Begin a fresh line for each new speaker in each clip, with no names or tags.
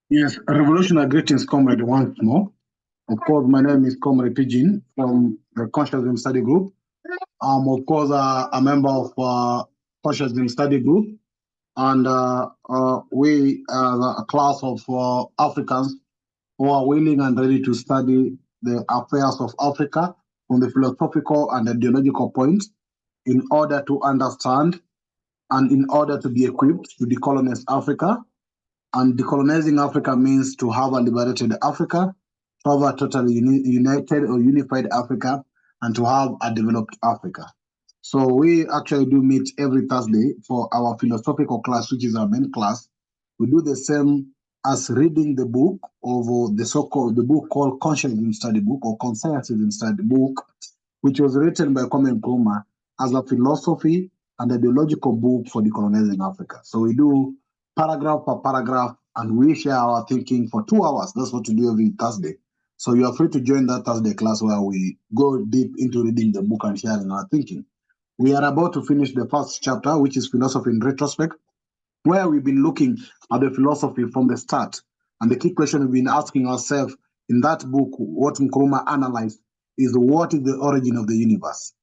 Yes, revolutionary greetings, comrade, once more. Of course, my name is Comrade Pigeon from the Consciousness Study Group. I'm, of course, a member of Consciousness Study Group, and we are a class of Africans who are willing and ready to study the affairs of Africa from the philosophical and ideological point in order to understand and in order to be equipped to decolonize Africa. And decolonizing Africa means to have a liberated Africa, to have a totally united or unified Africa, and to have a developed Africa. So we actually do meet every Thursday for our philosophical class, which is our main class. We do the same as reading the book of the book called Consciousness Study Book or Consensus Study Book, which was written by Kwame Nkrumah as a philosophy and ideological book for decolonizing Africa. So we do paragraph per paragraph, and we share our thinking for 2 hours. That's what we do every Thursday. So you are free to join that Thursday class where we go deep into reading the book and sharing our thinking. We are about to finish the first chapter, which is Philosophy in Retrospect, where we've been looking at the philosophy from the start. And the key question we've been asking ourselves in that book, what Nkrumah analyzed, is what is the origin of the universe?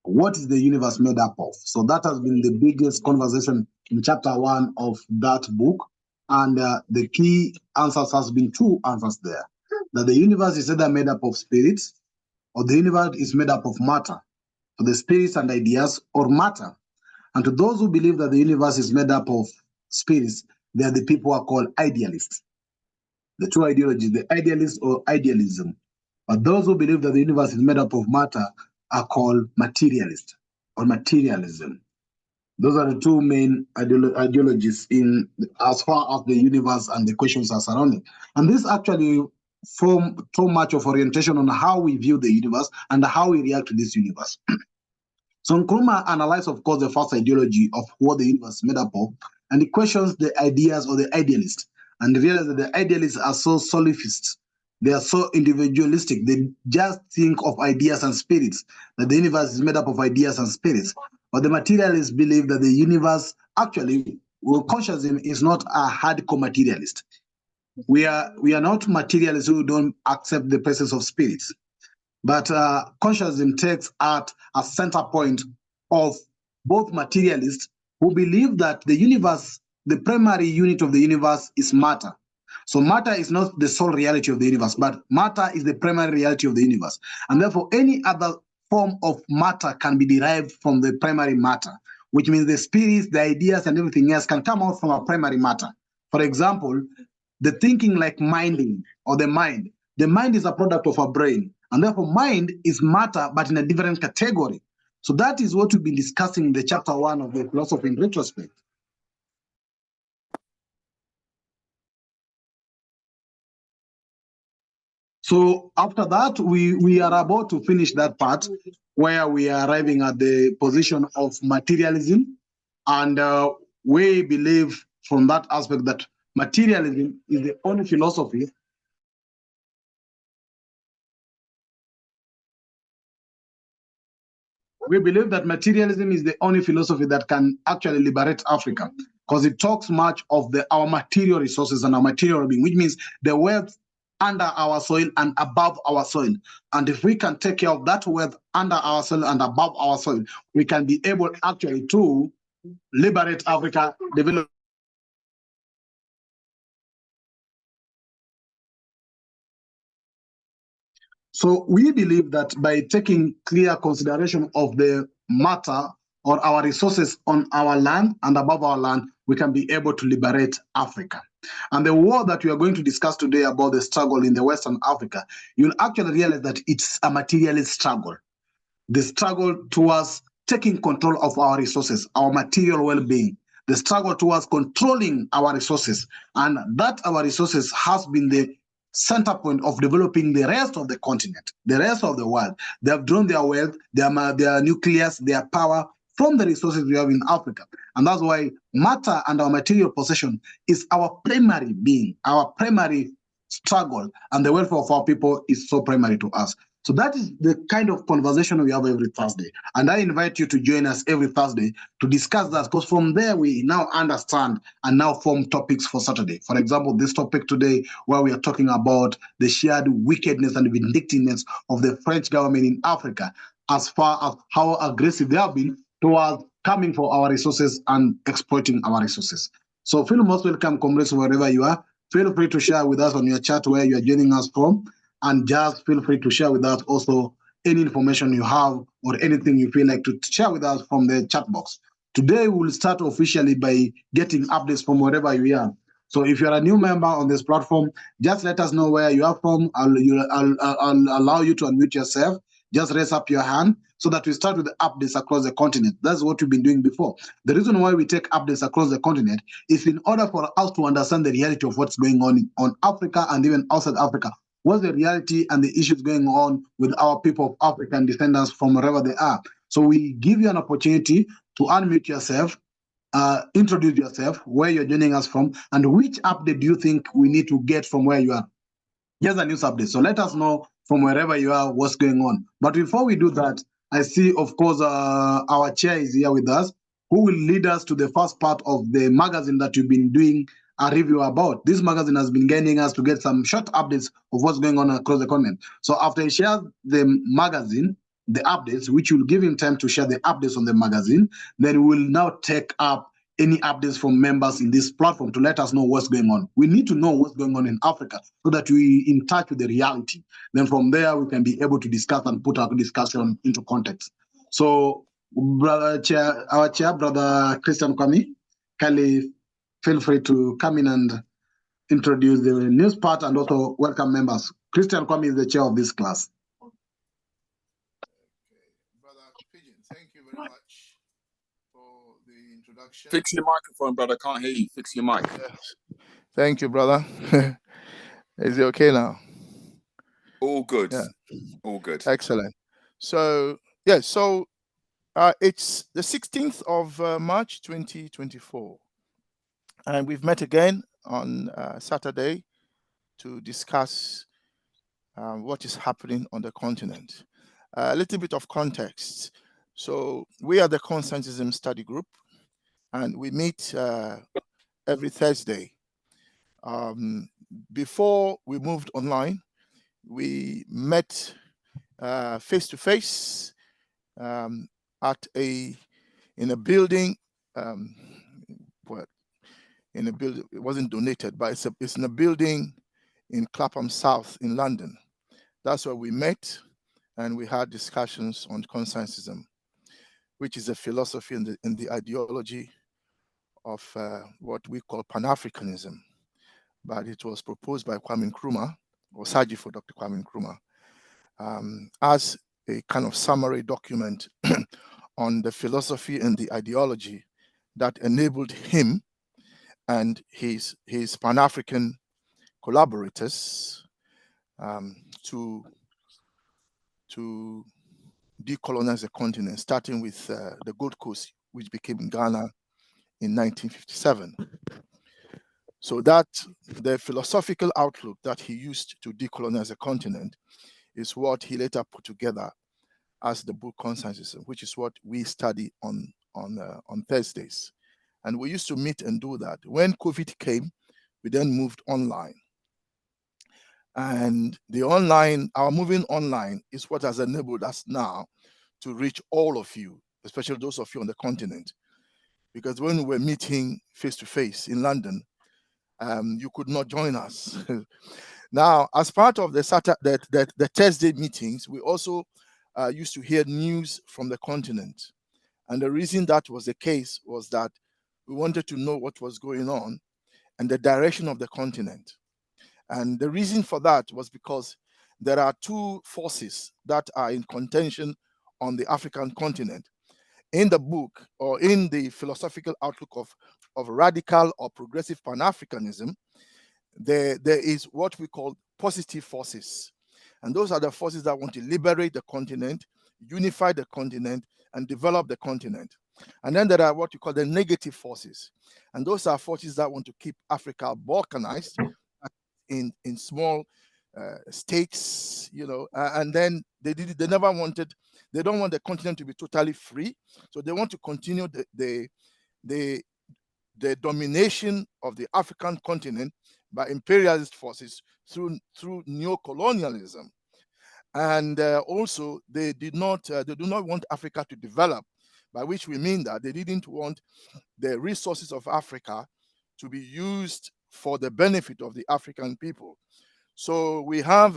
What is the universe made up of? So that has been the biggest conversation in chapter 1 of that book. And the key answers has been 2 answers there. That the universe is either made up of spirits or the universe is made up of matter. So the spirits and ideas or matter. And to those who believe that the universe is made up of spirits, they are the people who are called idealists. The two ideologies, the idealist or idealism. But those who believe that the universe is made up of matter are called materialist or materialism. Those are the two main ideologies in as far as the universe and the questions are surrounding. And this actually form so much of orientation on how we view the universe and how we react to this universe. So Nkrumah analyzed, of course, the first ideology of what the universe is made up of, and he questions the ideas of the idealists, and realized that the idealists are so solipsist, they are so individualistic, they just think of ideas and spirits, that the universe is made up of ideas and spirits. But the materialists believe that the universe, actually, well, consciousness is not a hardcore materialist. We are not materialists who don't accept the presence of spirits. But consciousness takes at a center point of both materialists who believe that the universe, the primary unit of the universe is matter. So matter is not the sole reality of the universe, but matter is the primary reality of the universe. And therefore, any other form of matter can be derived from the primary matter, which means the spirits, the ideas, and everything else can come out from a primary matter. For example, the thinking like minding or the mind. The mind is a product of our brain. And therefore, mind is matter, but in a different category. So that is what we've been discussing in the chapter 1 of the Philosophy in Retrospect. So after that, we are about to finish that part where we are arriving at the position of materialism. And we believe from that aspect that materialism is the only philosophy we believe that materialism is the only philosophy that can actually liberate Africa, because it talks much of our material resources and our material being, which means the wealth under our soil and above our soil. And if we can take care of that wealth under our soil and above our soil, we can be able actually to liberate Africa, develop. So we believe that by taking clear consideration of the matter or our resources on our land and above our land, we can be able to liberate Africa. And the war that we are going to discuss today about the struggle in the Western Africa, you'll actually realize that it's a materialist struggle. The struggle towards taking control of our resources, our material well-being, the struggle towards controlling our resources, and that our resources has been the center point of developing the rest of the continent, the rest of the world. They have drawn their wealth, their nucleus, their power from the resources we have in Africa. And that's why matter and our material possession is our primary being, our primary struggle, and the welfare of our people is so primary to us. So that is the kind of conversation we have every Thursday. And I invite you to join us every Thursday to discuss that, because from there we now understand and now form topics for Saturday. For example, this topic today, where we are talking about the shared wickedness and vindictiveness of the French government in Africa, as far as how aggressive they have been towards coming for our resources and exploiting our resources. So feel most welcome, comrades, wherever you are. Feel free to share with us on your chat where you are joining us from. And just feel free to share with us also any information you have or anything you feel like to share with us from the chat box. Today, we'll start officially by getting updates from wherever you are. So if you're a new member on this platform, just let us know where you are from. I'll allow you to unmute yourself. Just raise up your hand so that we start with the updates across the continent. That's what we've been doing before. The reason why we take updates across the continent is in order for us to understand the reality of what's going on Africa and even outside Africa. What's the reality and the issues going on with our people of African descendants from wherever they are. So we give you an opportunity to unmute yourself, introduce yourself, where you're joining us from, and which update do you think we need to get from where you are. Here's a news update. So let us know from wherever you are what's going on. But before we do that, I see, of course, our chair is here with us, who will lead us to the first part of the magazine that you've been doing a review about. This magazine has been guiding us to get some short updates of what's going on across the continent. So after he shares the magazine, the updates, which will give him time to share the updates on the magazine, then we'll now take up any updates from members in this platform to let us know what's going on. We need to know what's going on in Africa so that we in touch with the reality. Then from there, we can be able to discuss and put our discussion into context. So, our chair, Brother Christian Kwame, kindly feel free to come in and introduce the news part and also welcome members. Christian Kwame is the chair of this class.
Okay. Brother Pigeon, thank you very much for the introduction.
Fix your microphone, brother. I can't hear you. Fix your mic.
Yes. Thank you, brother. Is it okay now?
All good.
Yeah.
All good.
Excellent. So, it's the 16th of March 2024. And we've met again on Saturday to discuss what is happening on the continent. A little bit of context. So we are the Consensusism Study Group, and we meet every Thursday. Before we moved online, we met face to face in a building. In a building, it wasn't donated, but it's in a building in Clapham South in London. That's where we met, and we had discussions on consensusism, which is a philosophy and the ideology of what we call Pan-Africanism. But it was proposed by Kwame Nkrumah, or Saji for Dr. Kwame Nkrumah, as a kind of summary document on the philosophy and the ideology that enabled him and his Pan-African collaborators to decolonize the continent, starting with the Gold Coast, which became Ghana in 1957. So that the philosophical outlook that he used to decolonize the continent is what he later put together as the book Consensusism, which is what we study on Thursdays. And we used to meet and do that. When COVID came, we then moved online. And our moving online is what has enabled us now to reach all of you, especially those of you on the continent. Because when we were meeting face to face in London, you could not join us. Now, as part of the Thursday meetings, we also used to hear news from the continent. And the reason that was the case was that we wanted to know what was going on and the direction of the continent. And the reason for that was because there are two forces that are in contention on the African continent. In the book, or in the philosophical outlook of radical or progressive Pan-Africanism, there is what we call positive forces. And those are the forces that want to liberate the continent, unify the continent, and develop the continent. And then there are what you call the negative forces. And those are forces that want to keep Africa balkanized in small states, and then they don't want the continent to be totally free, so they want to continue the domination of the African continent by imperialist forces through neo-colonialism. And also they do not want Africa to develop, by which we mean that they didn't want the resources of Africa to be used for the benefit of the African people. So we have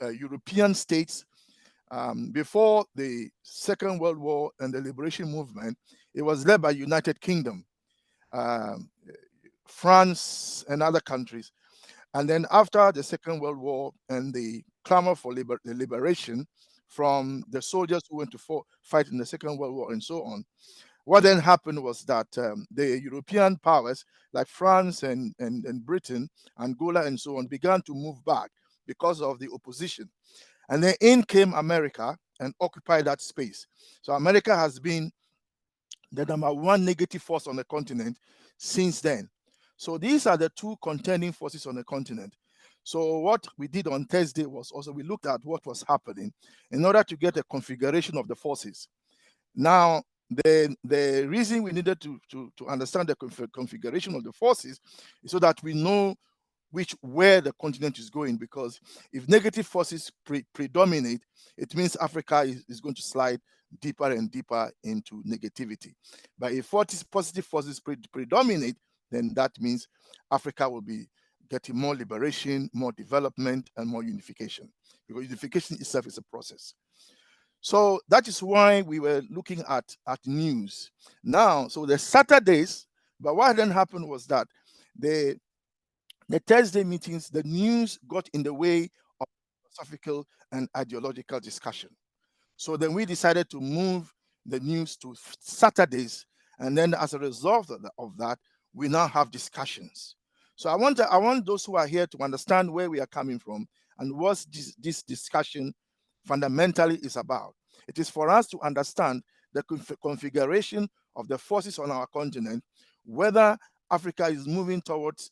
European states. Before the Second World War and the Liberation Movement, it was led by United Kingdom, France, and other countries. And then after the Second World War and the clamor for the liberation from the soldiers who went to fight in the Second World War and so on, what then happened was that the European powers like France and Britain, Angola and so on began to move back because of the opposition. And then in came America and occupied that space. So America has been the #1 negative force on the continent since then. So these are the two contending forces on the continent. So what we did on Thursday was also we looked at what was happening in order to get a configuration of the forces. Now, the reason we needed to understand the configuration of the forces is so that we know where the continent is going, because if negative forces predominate, it means Africa is going to slide deeper and deeper into negativity. But if positive forces predominate, then that means Africa will be getting more liberation, more development, and more unification, because unification itself is a process. So that is why we were looking at news. Now, so the Saturdays, but what then happened was that the Thursday meetings, the news got in the way of philosophical and ideological discussion. So then we decided to move the news to Saturdays, and then as a result of that, we now have discussions. So I want those who are here to understand where we are coming from and what this discussion fundamentally is about. It is for us to understand the configuration of the forces on our continent, whether Africa is moving towards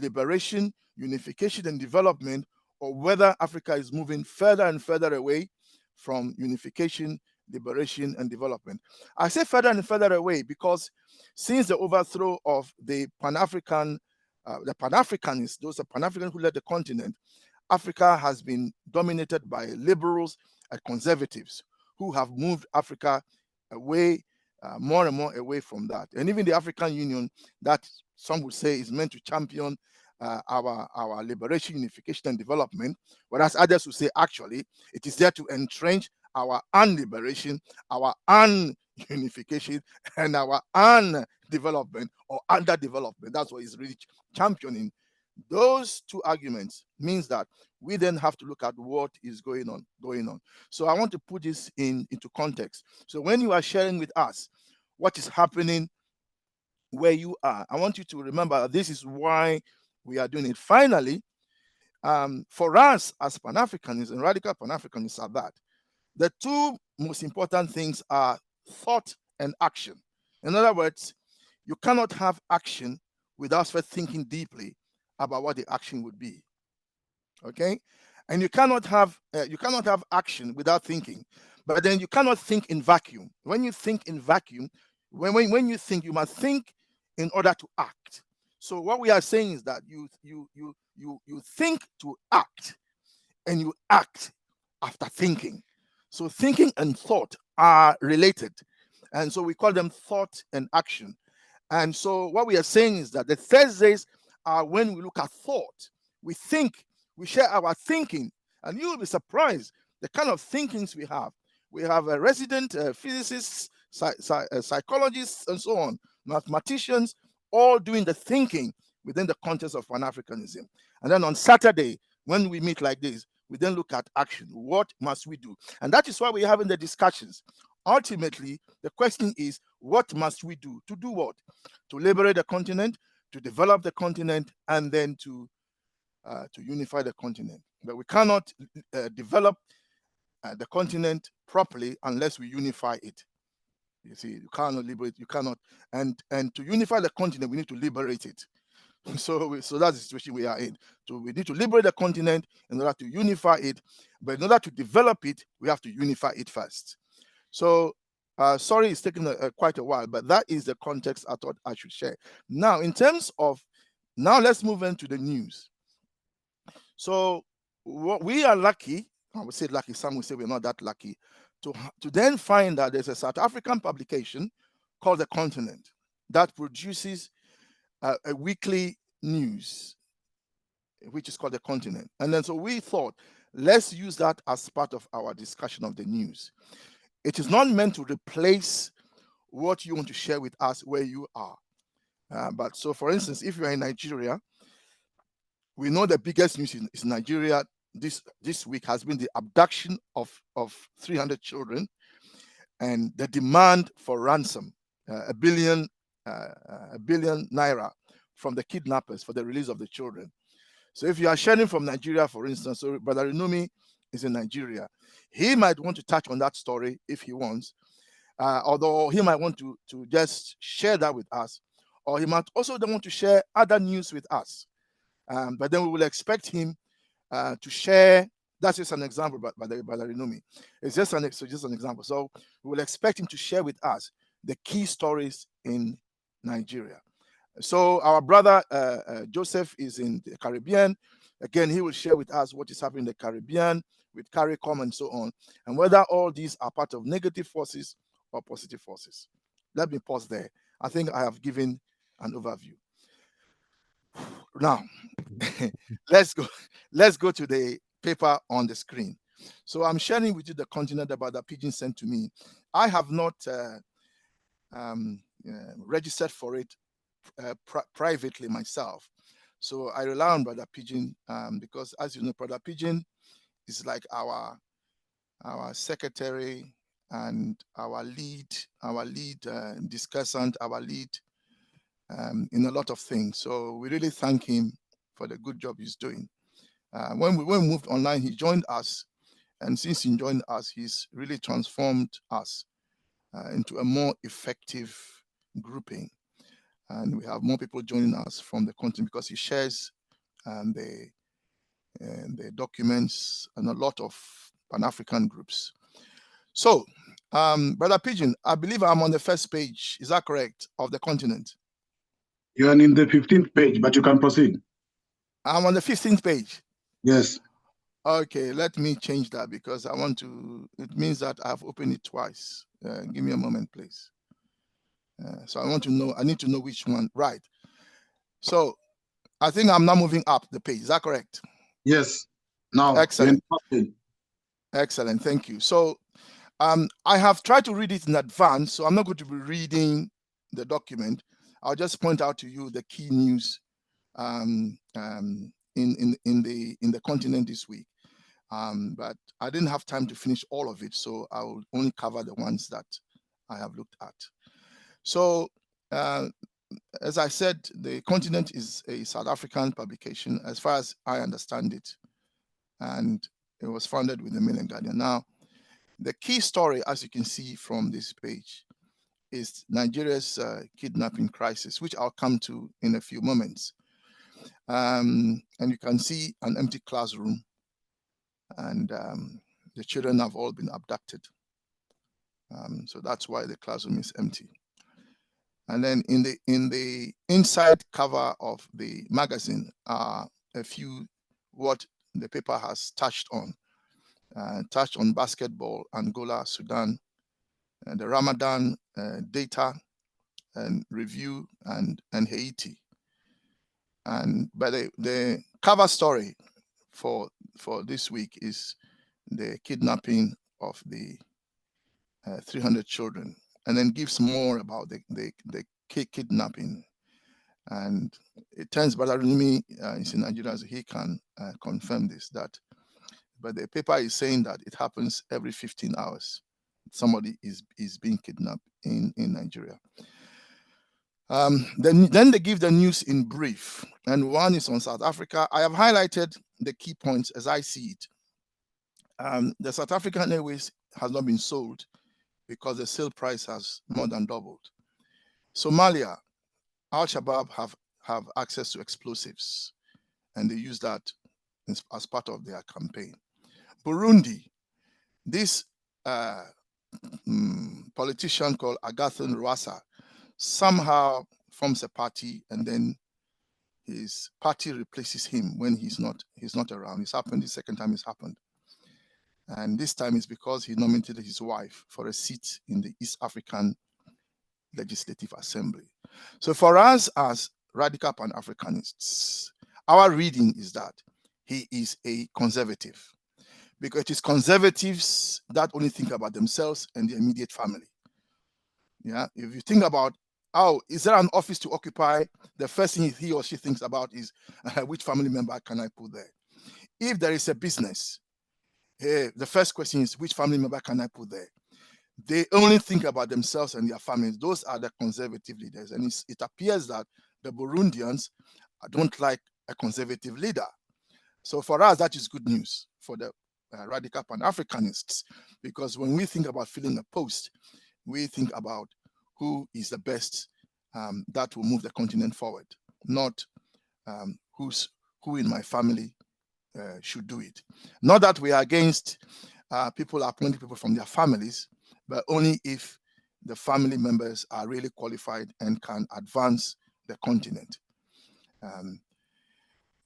liberation, unification, and development, or whether Africa is moving further and further away from unification, liberation, and development. I say further and further away because since the overthrow of the Pan-Africanists, those are Pan-Africans who led the continent, Africa has been dominated by liberals and conservatives who have moved Africa away, more and more away from that. And even the African Union, that some would say is meant to champion our liberation, unification, and development, whereas others would say actually it is there to entrench our unliberation, our ununification, and our undevelopment or underdevelopment. That's what is really championing. Those two arguments means that we then have to look at what is going on. So I want to put this into context. So when you are sharing with us what is happening where you are, I want you to remember that this is why we are doing it. Finally, for us as Pan-Africanists and radical Pan-Africanists are that the two most important things are thought and action. In other words, you cannot have action without first thinking deeply about what the action would be. Okay, and you cannot have action without thinking. But then you cannot think in vacuum. When you think in vacuum, when you think, you must think in order to act. So what we are saying is that you think to act, and you act after thinking. So thinking and thought are related, and so we call them thought and action. And so what we are saying is that the Thursdays are when we look at thought. We think, we share our thinking, and you will be surprised the kind of thinkings we have. We have a resident physicists, psychologists, and so on, mathematicians, all doing the thinking within the context of Pan-Africanism. And then on Saturday, when we meet like this, we then look at action. What must we do? And that is why we're having the discussions. Ultimately, the question is, what must we do? To do what? To liberate the continent, to develop the continent, and then to unify the continent. But we cannot develop the continent properly unless we unify it. You see, you cannot liberate, you cannot, and to unify the continent, we need to liberate it. So that's the situation we are in. So we need to liberate the continent in order to unify it. But in order to develop it, we have to unify it first. So sorry, it's taken quite a while, but that is the context I thought I should share. Now, in terms of, now let's move into the news. So what we are lucky, I would say lucky, some would say we're not that lucky, to then find that there's a South African publication called The Continent that produces a weekly news, which is called The Continent. And then so we thought, let's use that as part of our discussion of the news. It is not meant to replace what you want to share with us where you are. But so, for instance, if you are in Nigeria, we know the biggest news in Nigeria this week has been the abduction of 300 children and the demand for ransom, a billion naira from the kidnappers for the release of the children. So if you are sharing from Nigeria, for instance, so Brother Inumi is in Nigeria, he might want to touch on that story if he wants, although he might want to just share that with us, or he might also want to share other news with us. But then we will expect him to share. That's just an example, Brother Inumi. It's just an example. So we will expect him to share with us the key stories in Nigeria. So our brother Joseph is in the Caribbean. Again, he will share with us what is happening in the Caribbean with CARICOM and so on, and whether all these are part of negative forces or positive forces. Let me pause there. I think I have given an overview. Now, let's go to the paper on the screen. So I'm sharing with you The Continent about the Pigeon sent to me. I have not registered for it privately myself. So I rely on Brother Pigeon because, as you know, Brother Pigeon is like our secretary and our lead discussant, our lead in a lot of things. So we really thank him for the good job he's doing. When we moved online, he joined us, and since he joined us, he's really transformed us into a more effective grouping. And we have more people joining us from the continent because he shares the documents and a lot of Pan-African groups. So, Brother Pigeon, I believe I'm on the first page. Is that correct? Of The Continent.
You are in the 15th page, but you can proceed.
I'm on the 15th page.
Yes.
Okay, let me change that because I want to. It means that I've opened it twice. Give me a moment, please. So I want to know. I need to know which one. Right. So I think I'm now moving up the page. Is that correct?
Yes. Now.
Excellent. Excellent. Thank you. So I have tried to read it in advance, so I'm not going to be reading the document. I'll just point out to you the key news in the continent this week. But I didn't have time to finish all of it, so I will only cover the ones that I have looked at. So, as I said, The Continent is a South African publication, as far as I understand it, and it was founded with the Mail and Guardian. Now, the key story, as you can see from this page, is Nigeria's kidnapping crisis, which I'll come to in a few moments. And you can see an empty classroom, and the children have all been abducted. So that's why the classroom is empty. And then in the inside cover of the magazine are a few what the paper has touched on basketball, Angola, Sudan, the Ramadan data and review, and Haiti. But the cover story for this week is the kidnapping of the 300 children, and then gives more about the kidnapping. And it turns Brother Rumi is in Nigeria, so he can confirm this. But the paper is saying that it happens every 15 hours. Somebody is being kidnapped in Nigeria. Then they give the news in brief, and one is on South Africa. I have highlighted the key points as I see it. The South African Airways has not been sold because the sale price has more than doubled. Somalia, Al-Shabaab have have access to explosives, and they use that as part of their campaign. Burundi, this politician called Agathon Rwasa somehow forms a party, and then his party replaces him when he's not around. It's happened the second time it's happened. And this time it's because he nominated his wife for a seat in the East African Legislative Assembly. So for us as radical Pan-Africanists, our reading is that he is a conservative, because it is conservatives that only think about themselves and their immediate family. Yeah, if you think about, oh, is there an office to occupy? The first thing he or she thinks about is which family member can I put there? If there is a business, the first question is which family member can I put there? They only think about themselves and their families. Those are the conservative leaders. And it appears that the Burundians don't like a conservative leader. So for us, that is good news for the radical Pan-Africanists, because when we think about filling a post, we think about who is the best that will move the continent forward, not who in my family should do it. Not that we are against people appointing people from their families, but only if the family members are really qualified and can advance the continent.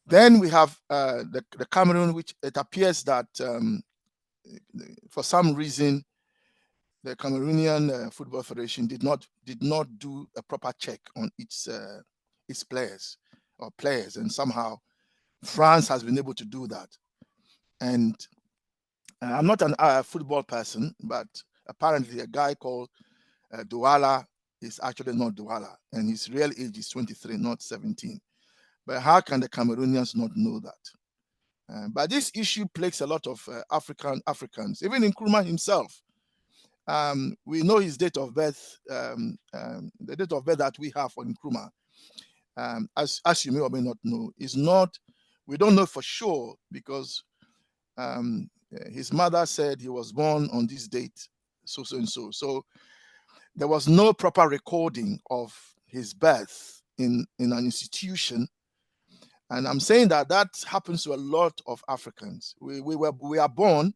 Then we have the Cameroon, which it appears that for some reason the Cameroonian Football Federation did not do a proper check on its players, and somehow France has been able to do that. And I'm not a football person, but apparently a guy called Douala is actually not Douala, and his real age is 23, not 17. But how can the Cameroonians not know that? But this issue plagues a lot of Africans, even Nkrumah himself. We know his date of birth, the date of birth that we have for Nkrumah, as you may or may not know, is not, we don't know for sure, because his mother said he was born on this date, so and so. So there was no proper recording of his birth in an institution. And I'm saying that happens to a lot of Africans. We are born,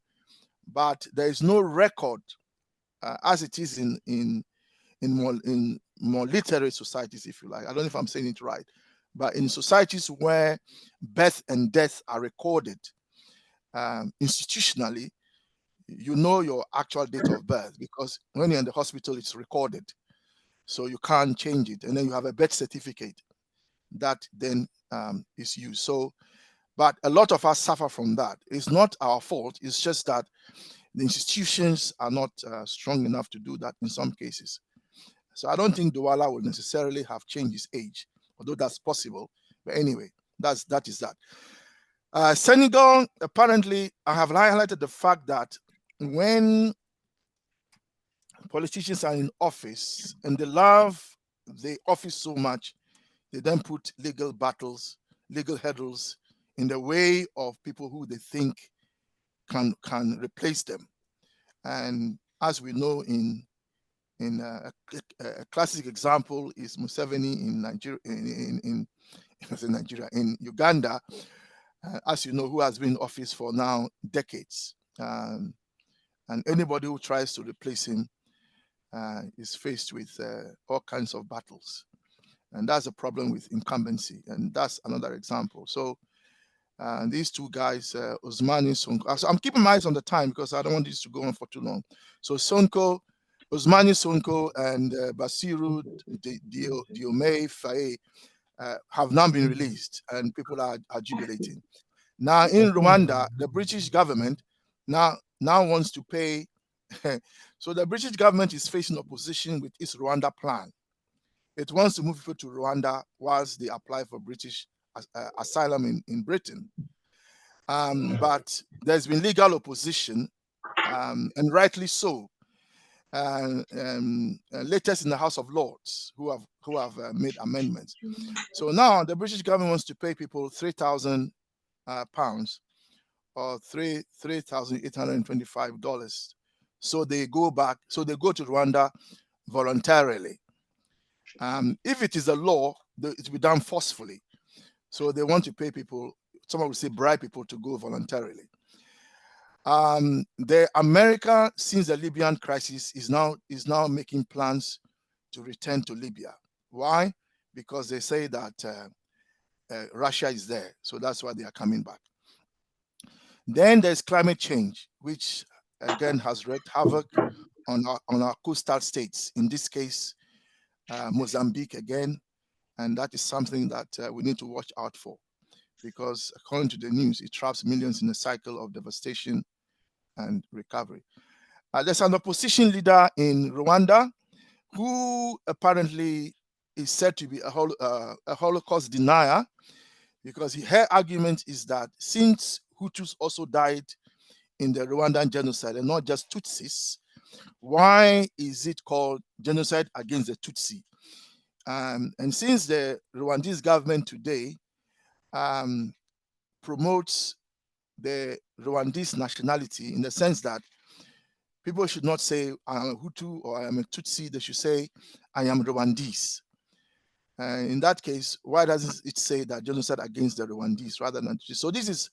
but there is no record, as it is in more literate societies, if you like. I don't know if I'm saying it right, but in societies where birth and death are recorded institutionally, you know your actual date of birth, because when you're in the hospital, it's recorded, so you can't change it. And then you have a birth certificate that then is used. So, but a lot of us suffer from that. It's not our fault. It's just that the institutions are not strong enough to do that in some cases. So I don't think Douala will necessarily have changed his age, although that's possible. But anyway, that is that. Senegal, apparently, I have highlighted the fact that when politicians are in office and they love the office so much, they then put legal hurdles in the way of people who they think can replace them. And as we know, in a classic example is Museveni in Nigeria, in Uganda, as you know, who has been in office for now decades. And anybody who tries to replace him is faced with all kinds of battles. And that's a problem with incumbency. And that's another example. So these two guys, Ousmane Sonko. So I'm keeping my eyes on the time because I don't want this to go on for too long. So Ousmane Sonko and Bassirou Diomaye Faye have now been released, and people are jubilating. Now in Rwanda, the British government now wants to pay. So the British government is facing opposition with its Rwanda plan. It wants to move people to Rwanda whilst they apply for British asylum in Britain. But there's been legal opposition, and rightly so. Latest in the House of Lords, who have made amendments. So now the British government wants to pay people £3,000 or $3,825. So they go to Rwanda voluntarily. If it is a law, it will be done forcefully. So they want to pay people, someone will say bribe people to go voluntarily. The America, since the Libyan crisis, is now making plans to return to Libya. Why? Because they say that Russia is there, so that's why they are coming back. Then there's climate change, which again has wreaked havoc on our coastal states. In this case, Mozambique again, and that is something that we need to watch out for, because according to the news, it traps millions in a cycle of devastation and recovery. There's an opposition leader in Rwanda who apparently is said to be a Holocaust denier, because her argument is that since Hutus also died in the Rwandan genocide and not just Tutsis, why is it called genocide against the Tutsi? And since the Rwandese government today promotes the Rwandese nationality in the sense that people should not say I am a Hutu or I am a Tutsi, they should say I am Rwandese. In that case, why doesn't it say that genocide against the Rwandese rather than Tutsi? So this is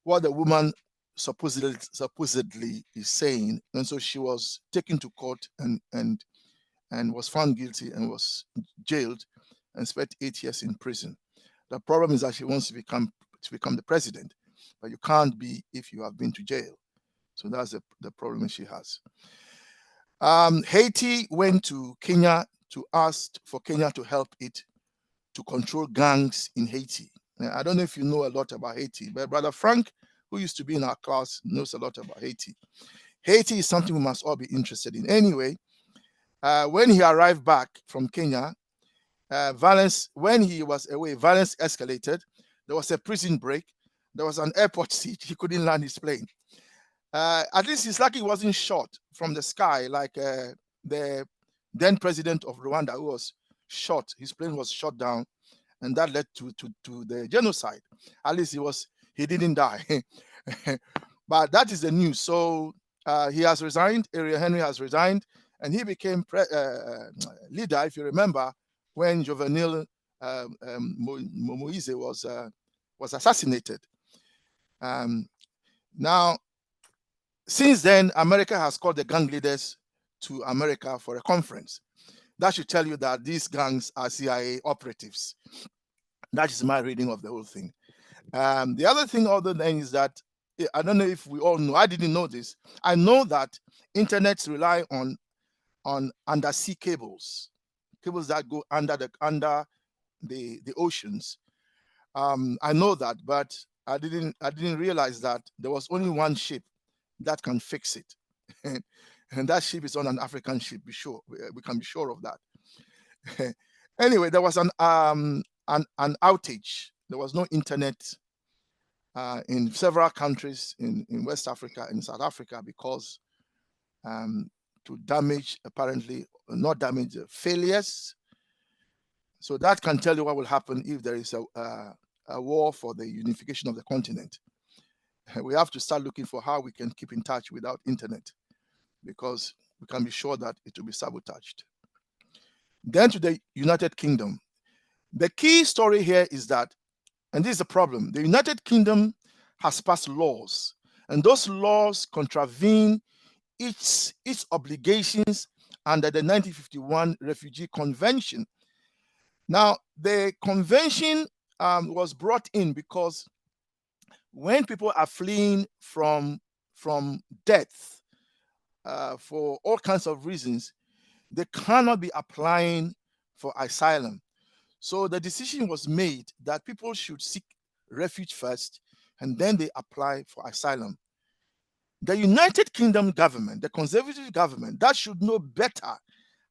what the woman supposedly is saying, and so she was taken to court and was found guilty and was jailed and spent 8 years in prison. The problem is that she wants to become the president, but you can't be if you have been to jail. So that's the problem she has. Haiti went to Kenya to ask for Kenya to help it to control gangs in Haiti. Now, I don't know if you know a lot about Haiti, but Brother Frank, who used to be in our class, knows a lot about Haiti. Haiti is something we must all be interested in. Anyway, when he arrived back from Kenya, when he was away, violence escalated. There was a prison break. There was an airport siege. He couldn't land his plane. At least he's lucky he wasn't shot from the sky like the then president of Rwanda, who was shot. His plane was shot down, and that led to the genocide. At least he didn't die. But that is the news. So he has resigned. Ariel Henry has resigned, and he became leader, if you remember, when Jovenel Moise was assassinated. Now, since then, America has called the gang leaders to America for a conference. That should tell you that these gangs are CIA operatives. That is my reading of the whole thing. The other thing other than is that, I don't know if we all know, I didn't know this. I know that internets rely on undersea cables that go under the oceans. I know that, but I didn't realize that there was only one ship that can fix it, and that ship is on an African ship. We can be sure of that. Anyway, there was an outage. There was no internet in several countries in West Africa and South Africa because to damage, apparently not damage, failures. So that can tell you what will happen if there is a war for the unification of the continent. We have to start looking for how we can keep in touch without internet, because we can be sure that it will be sabotaged. Then to the United Kingdom. The key story here is that, and this is the problem, the United Kingdom has passed laws, and those laws contravene its obligations under the 1951 Refugee Convention. Now, the convention was brought in because when people are fleeing from death for all kinds of reasons, they cannot be applying for asylum. So the decision was made that people should seek refuge first, and then they apply for asylum. The United Kingdom government, the Conservative government, that should know better,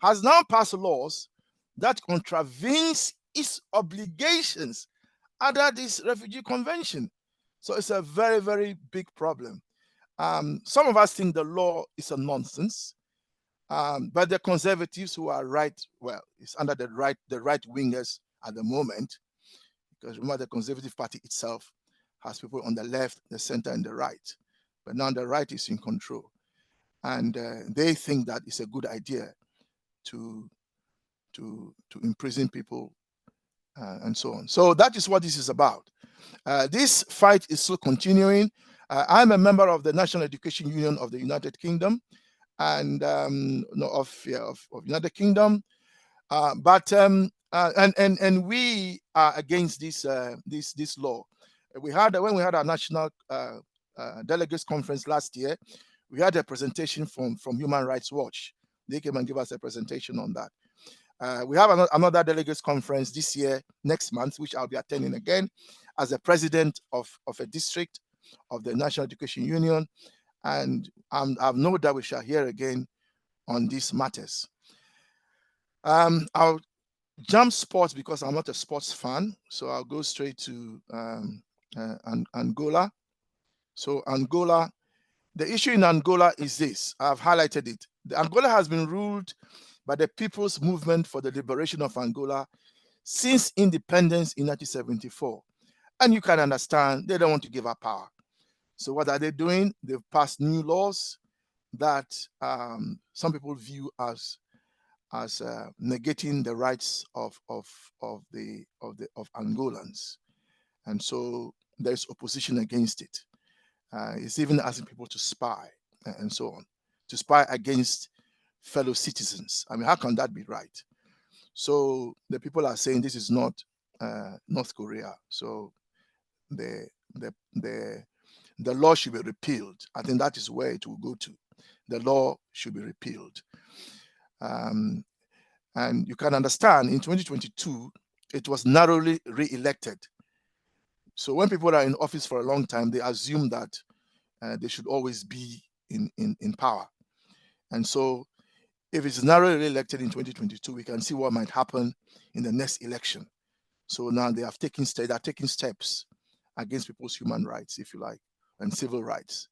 has now passed laws that contravenes its obligations under this refugee convention. So it's a very, very big problem. Some of us think the law is a nonsense, but the conservatives who are right, well, it's under the right wingers at the moment, because remember the Conservative Party itself has people on the left, the center, and the right. But now the right is in control, and they think that it's a good idea to imprison people and so on. So that is what this is about. This fight is still continuing. I'm a member of the National Education Union of the United Kingdom, and of United Kingdom, and we are against this law. When we had our national delegates conference last year, we had a presentation from Human Rights Watch. They came and gave us a presentation on that. We have another delegates conference this year, next month, which I'll be attending again as the president of a district of the National Education Union, and I've no doubt we shall hear again on these matters. I'll jump sports because I'm not a sports fan, so I'll go straight to Angola. So Angola, the issue in Angola is this. I've highlighted it. Angola has been ruled by the People's Movement for the Liberation of Angola since independence in 1974. And you can understand they don't want to give up power. So what are they doing? They've passed new laws that some people view as negating the rights of Angolans, and so there's opposition against it. It's even asking people to spy and so on, to spy against fellow citizens. I mean, how can that be right? So the people are saying this is not North Korea. So the law should be repealed. I think that is where it will go to. The law should be repealed. And you can understand in 2022, it was narrowly re-elected. So when people are in office for a long time, they assume that they should always be in power. And so if it's narrowly re-elected in 2022, we can see what might happen in the next election. So now they are taking steps against people's human rights, if you like, and civil rights.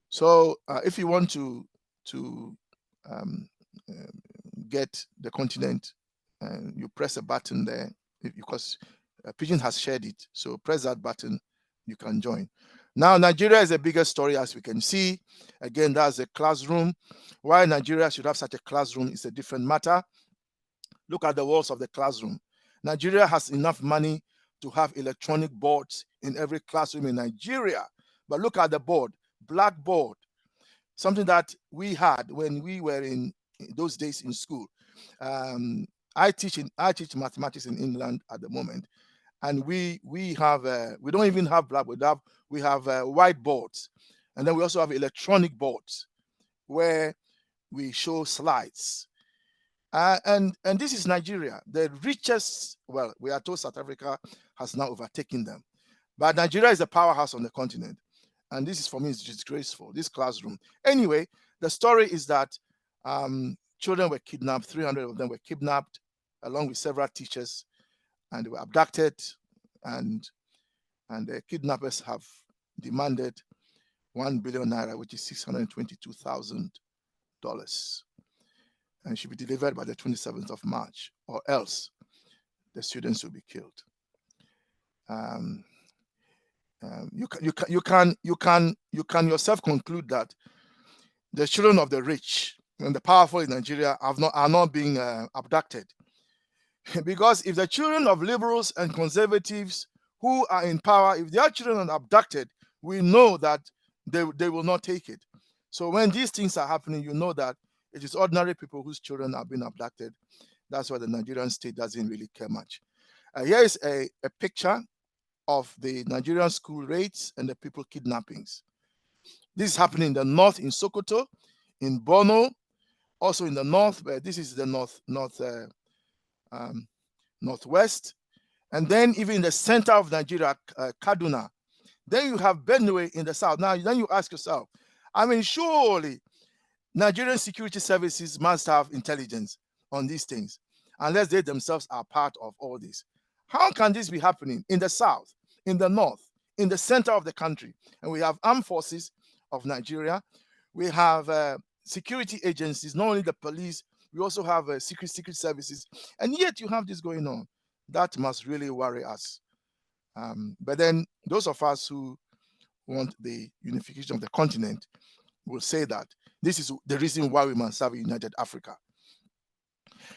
So if you want to get the continent, you press a button there, because Pigeon has shared it. So press that button, you can join. Now, Nigeria is a bigger story, as we can see. Again, that's a classroom. Why Nigeria should have such a classroom is a different matter. Look at the walls of the classroom. Nigeria has enough money to have electronic boards in every classroom in Nigeria. But look at the board, blackboard, something that we had when we were in those days in school. I teach mathematics in England at the moment, and we don't even have blackboard. We have whiteboards, and then we also have electronic boards where we show slides. And this is Nigeria, the richest. Well, we are told South Africa has now overtaken them, but Nigeria is a powerhouse on the continent, and this is, for me, is disgraceful. This classroom. Anyway, the story is that children were kidnapped. 300 of them were kidnapped, along with several teachers, and they were abducted, and the kidnappers have demanded 1 billion naira, which is $622,000, and should be delivered by the 27th of March, or else the students will be killed. You can yourself conclude that the children of the rich and the powerful in Nigeria are not being abducted. Because if the children of liberals and conservatives who are in power, if their children are abducted, we know that they will not take it. So when these things are happening, you know that it is ordinary people whose children are being abducted. That's why the Nigerian state doesn't really care much. Here is a picture of the Nigerian school raids and the people kidnappings. This is happening in the north, in Sokoto, in Borno, also in the north, but this is the northwest, and then even in the center of Nigeria, Kaduna. Then you have Benue in the south. Now, then you ask yourself, I mean, surely Nigerian security services must have intelligence on these things, unless they themselves are part of all this. How can this be happening in the south, in the north, in the center of the country? And we have armed forces of Nigeria. We have security agencies, not only the police, we also have secret services. And yet you have this going on. That must really worry us. But then those of us who want the unification of the continent will say that this is the reason why we must have a united Africa.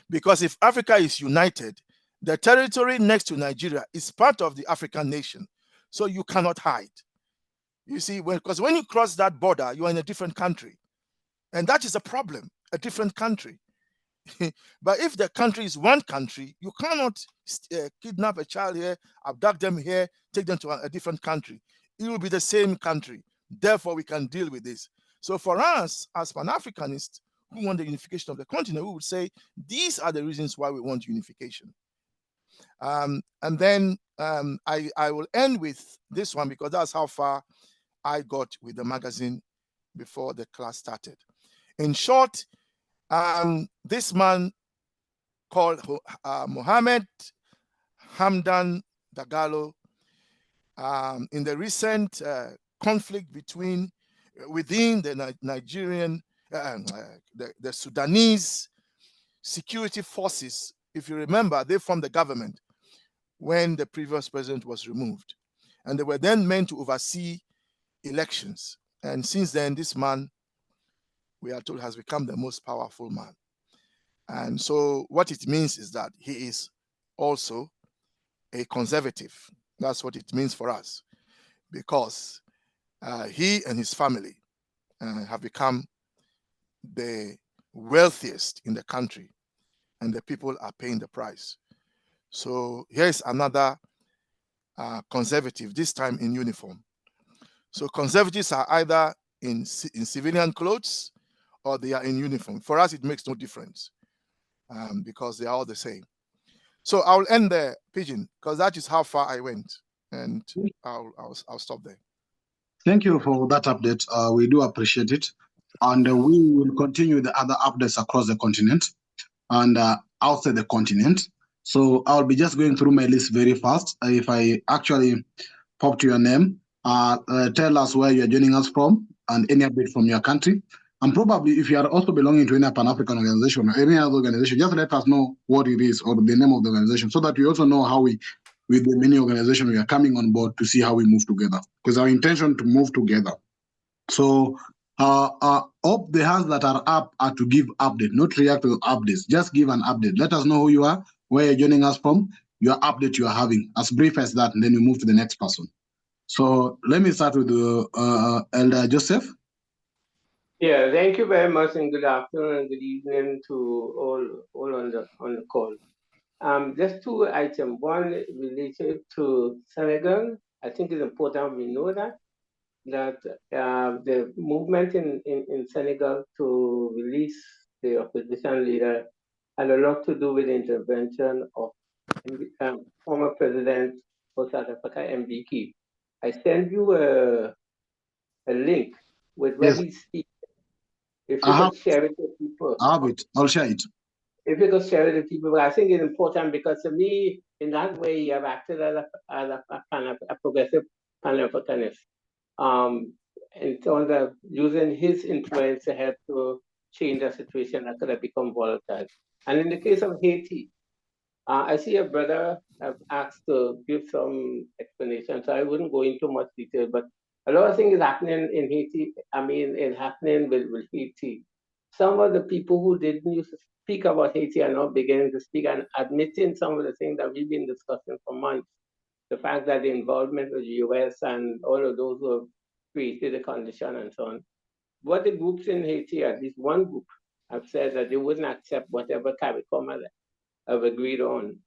Because if Africa is united, The territory next to Nigeria is part of the African nation, so you cannot hide. You see, because when you cross that border, you are in a different country. And that is a problem, a different country. But if the country is one country, you cannot kidnap a child here, abduct them here, take them to a different country. It will be the same country. Therefore, we can deal with this. So for us, as Pan-Africanists who want the unification of the continent, we would say these are the reasons why we want unification. And then I will end with this one because that's how far I got with the magazine before the class started. In short, this man called Mohammed Hamdan Dagalo, in the recent conflict within the Nigerian, the Sudanese security forces. If you remember, they formed the government when the previous president was removed, and they were then meant to oversee elections. And since then, this man, we are told, has become the most powerful man. And so what it means is that he is also a conservative. That's what it means for us, because he and his family have become the wealthiest in the country, and the people are paying the price. So here's another conservative, this time in uniform. So conservatives are either in civilian clothes or they are in uniform. For us, it makes no difference because they are all the same. So I'll end there, Pigeon, because that is how far I went, and I'll stop there.
Thank you for that update. We do appreciate it, and we will continue the other updates across the continent and outside the continent. So I'll be just going through my list very fast. If I actually pop to your name, tell us where you're joining us from and any update from your country. And probably if you are also belonging to any Pan-African organization or any other organization, just let us know what it is or the name of the organization so that we also know how with the many organizations we are coming on board to see how we move together. Because our intention to move together. So up the hands that are up are to give update, not react to updates. Just give an update. Let us know who you are, where you're joining us from, your update you are having, as brief as that, and then we move to the next person. So let me start with Elder Joseph.
Yeah, thank you very much, and good afternoon and good evening to all on the call. Just two items. One related to Senegal. I think it's important we know that the movement in Senegal to release the opposition leader had a lot to do with the intervention of former President of South Africa, MBK. I send you a link with what he speaks. If you could share it with people.
I have it. I'll share it.
If you could share it with people, I think it's important because to me, in that way, you have acted as a progressive Pan-Africanist. In terms of using his influence to help to change a situation that could have become volatile. And in the case of Haiti, I see a brother have asked to give some explanation, so I wouldn't go into much detail, but a lot of things is happening in Haiti. I mean, it's happening with Haiti. Some of the people who didn't used to speak about Haiti are now beginning to speak and admitting some of the things that we've been discussing for months. The fact that the involvement of the US and all of those who have created the condition and so on. What the groups in Haiti, at least one group, have said that they wouldn't accept whatever CARICOM have agreed on.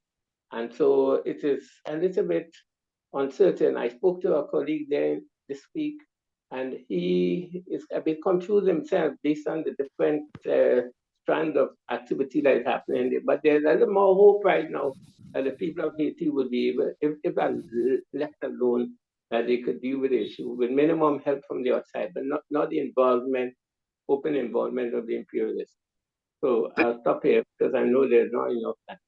And so it is a little bit uncertain. I spoke to a colleague there this week, and he is a bit confused himself based on the different strand of activity that is happening. But there's a little more hope right now that the people of Haiti will be able, if left alone, that they could deal with the issue with minimum help from the outside, but not the involvement, open involvement of the imperialists. So I'll stop here because I know there's not enough time.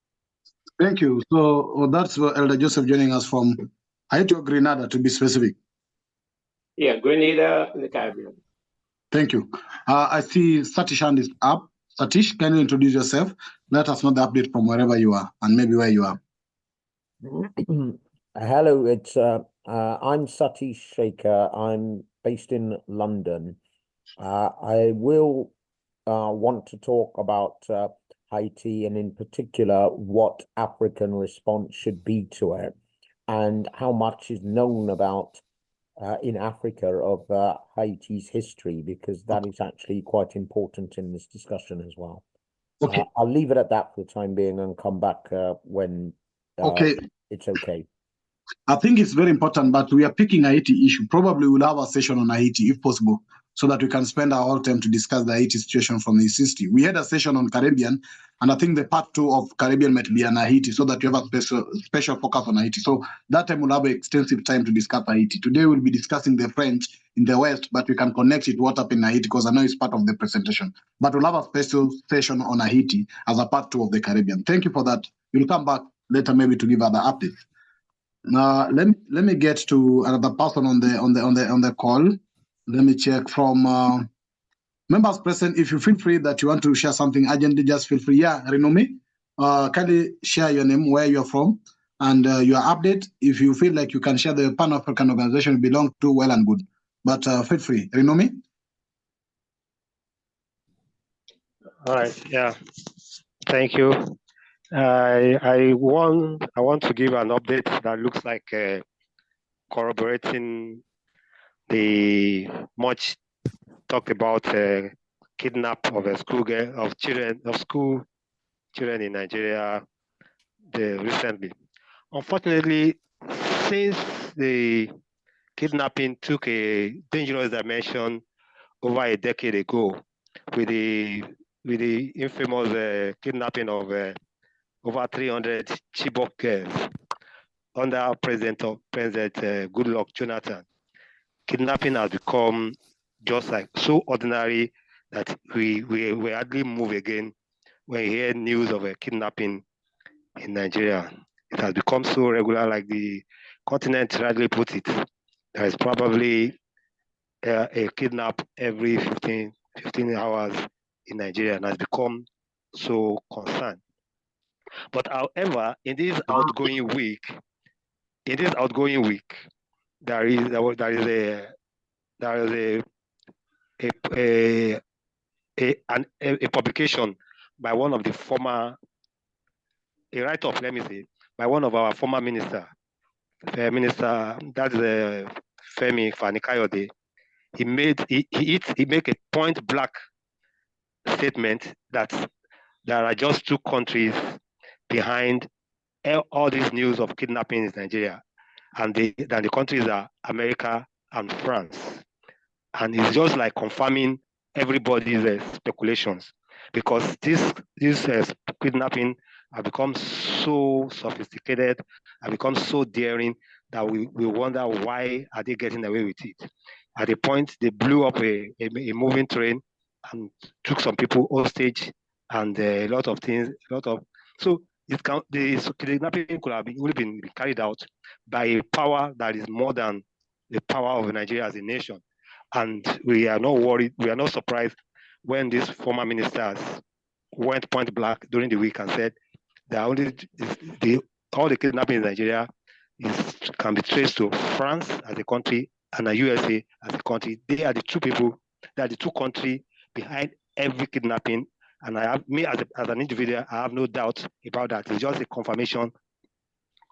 Thank you. So that's Elder Joseph joining us from Haiti or Grenada, to be specific.
Yeah, Grenada in the Caribbean.
Thank you. I see Satish hand is up. Satish, can you introduce yourself? Let us know the update from wherever you are and maybe where you are.
Hello, it's I'm Satish Shaker. I'm based in London. I will want to talk about Haiti, and in particular, what African response should be to it, and how much is known about in Africa of Haiti's history, because that is actually quite important in this discussion as well.
Okay.
I'll leave it at that for the time being and come back when it's okay.
I think it's very important, but we are picking a Haiti issue. Probably we'll have a session on Haiti if possible, so that we can spend our whole time to discuss the Haiti situation from its history. We had a session on Caribbean, and I think the part 2 of Caribbean might be on Haiti, so that you have a special focus on Haiti. So that time we'll have extensive time to discuss Haiti. Today we'll be discussing the French in the West, but we can connect it to what happened in Haiti, because I know it's part of the presentation. But we'll have a special session on Haiti as a part 2 of the Caribbean. Thank you for that. We'll come back later maybe to give other updates. Now let me get to another person on the call. Let me check from members present. If you feel free that you want to share something urgently, just feel free. Yeah, Renomi, kindly share your name, where you're from, and your update. If you feel like you can share the Pan-African organization you belong to, well and good. But feel free. Renomi.
All right. Yeah. Thank you. I want to give an update that looks like corroborating the much talked about kidnap of a school girl, of school children in Nigeria recently. Unfortunately, since the kidnapping took a dangerous dimension over a decade ago, with the infamous kidnapping of over 300 Chibok girls under President Goodluck Jonathan, kidnapping has become just like so ordinary that we hardly move again when you hear news of a kidnapping in Nigeria. It has become so regular, like the continent rightly put it. There is probably a kidnap every 15 hours in Nigeria, and has become so concerned. But however, in this outgoing week, there is a publication by one of the former, a write-up, let me say, by one of our former minister, that's Femi Fani-Kayode. He made a point blank statement that there are just 2 countries behind all these news of kidnapping in Nigeria, and the countries are America and France. And it's just like confirming everybody's speculations, because this kidnapping have become so sophisticated, have become so daring, that we wonder why are they getting away with it. At a point, they blew up a moving train and took some people hostage, and a lot of things. So the kidnapping could have only been carried out by a power that is more than the power of Nigeria as a nation. And we are not worried, we are not surprised when these former ministers went point blank during the week and said that all the kidnapping in Nigeria can be traced to France as a country and the USA as a country. They are the 2 people, they are the 2 countries behind every kidnapping. And as an individual, I have no doubt about that. It's just a confirmation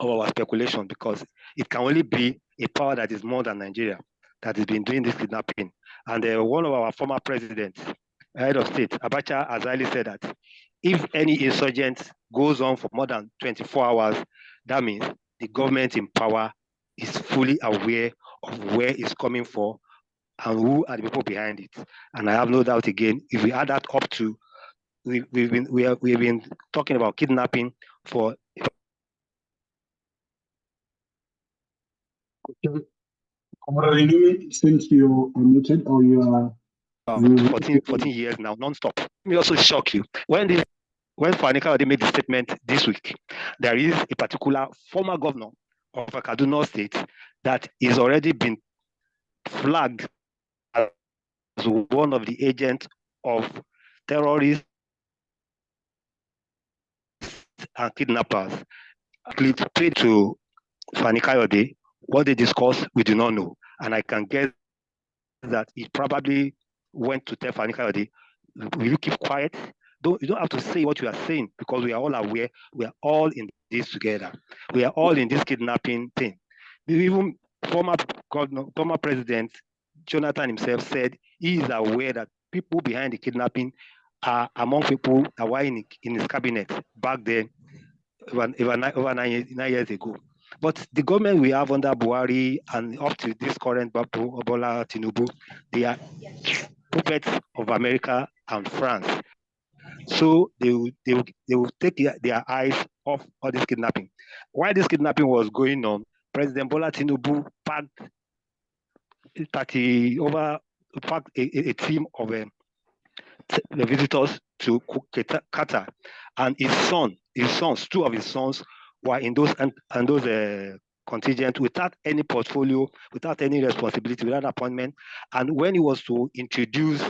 of our speculation, because it can only be a power that is more than Nigeria that has been doing this kidnapping. And one of our former presidents, head of state, Abacha, has highly said that if any insurgent goes on for more than 24 hours, that means the government in power is fully aware of where it's coming from and who are the people behind it. And I have no doubt again, if we add that up to, we've been talking about kidnapping for
Since you are muted or you are
14 years now, non-stop. Let me also shock you. When Fani-Kayode made the statement this week, there is a particular former governor of Kaduna State that is already been flagged as one of the agents of terrorists and kidnappers. Paid to Fani-Kayode. What they discussed, we do not know. And I can guess that he probably went to tell Fani-Kayode, will you keep quiet? you don't have to say what you are saying, because we are all aware, we are all in this together. We are all in this kidnapping thing. Even former President Jonathan himself said he is aware that people behind the kidnapping are among people that were in his cabinet back then, over 9 years ago. But the government we have under Buhari and up to this current Bola Tinubu, they are puppets of America and France. So they will take their eyes off all this kidnapping. While this kidnapping was going on, President Bola Tinubu packed a team of the visitors to Qatar, and his sons, two of his sons were in those contingent without any portfolio, without any responsibility, without appointment. And when he was to introduce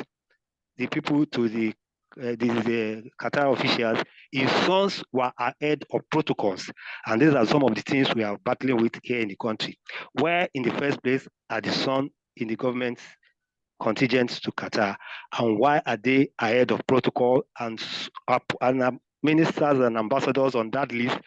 the people to the Qatar officials, his sons were ahead of protocols. And these are some of the things we are battling with here in the country. Where in the first place are the sons in the government's contingents to Qatar, and why are they ahead of protocol? And ministers and ambassadors on that list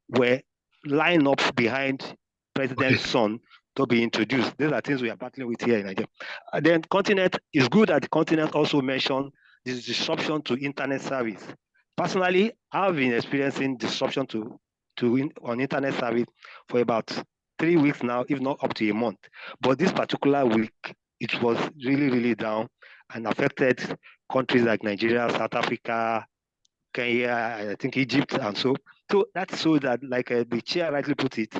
were lined up behind President's son to be introduced. These are things we are battling with here in Nigeria. And then continent, is good that the continent also mentioned this disruption to internet service. Personally, I've been experiencing disruption on internet service for about 3 weeks now, if not up to a month. But this particular week, it was really, really down and affected countries like Nigeria, South Africa, Kenya, I think Egypt, and so. So that's so that, like the chair rightly put it,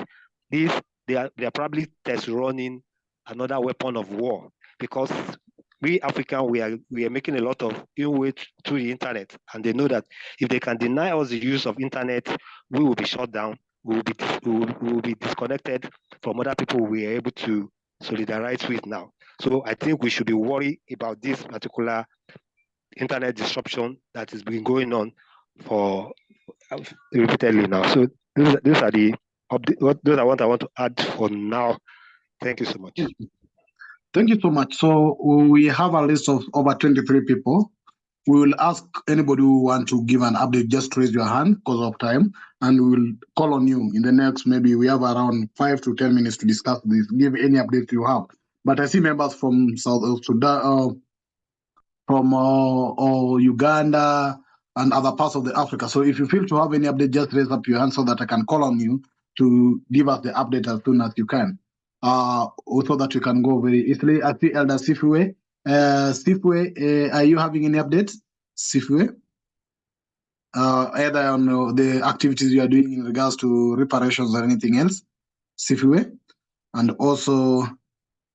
they are probably test running another weapon of war, because we African, we are making a lot of inroads through the internet, and they know that if they can deny us the use of internet, we will be shut down. We will be disconnected from other people we are able to solidarize with now. So I think we should be worried about this particular internet disruption that has been going on for repeatedly now. So those are the those are what I want to add for now. Thank you so much.
Thank you so much. So we have a list of over 23 people. We will ask anybody who want to give an update, just raise your hand because of time, and we will call on you in the next, maybe we have around 5 to 10 minutes to discuss this, give any update you have. But I see members from South Sudan, from Uganda and other parts of the Africa. So if you feel to have any update, just raise up your hand so that I can call on you to give us the update as soon as you can. So that we can go very easily. I see Elder Sifue. Sifue, are you having any updates? Sifue? Either on the activities you are doing in regards to reparations or anything else? Sifue? And also,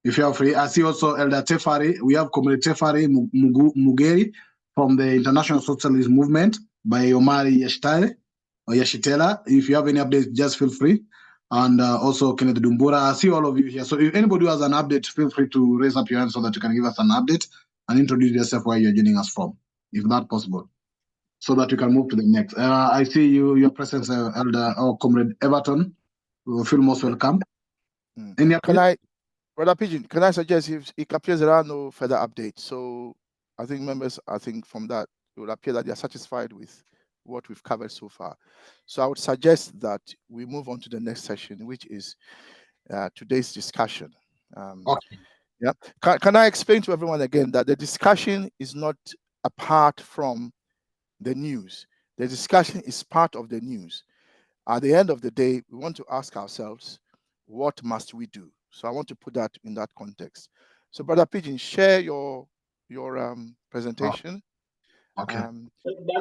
if you are free, I see also Elder Tefari. We have Comrade Tefari Mugeri from the International Socialist Movement by Omari Yashitela. If you have any updates, just feel free. And also Kenneth Dumbura. I see all of you here. So if anybody who has an update, feel free to raise up your hand so that you can give us an update and introduce yourself where you're joining us from, if that's possible, so that you can move to the next. I see your presence, Elder or Comrade Everton. We feel most welcome.
Brother Pigeon, can I suggest, if it appears there are no further updates, so I think members, from that, it will appear that they are satisfied with what we've covered so far. So I would suggest that we move on to the next session, which is today's discussion.
Okay.
Yeah. Can I explain to everyone again that the discussion is not apart from the news? The discussion is part of the news. At the end of the day, we want to ask ourselves, what must we do? So I want to put that in that context. So Brother Pigeon, share your presentation.
Okay.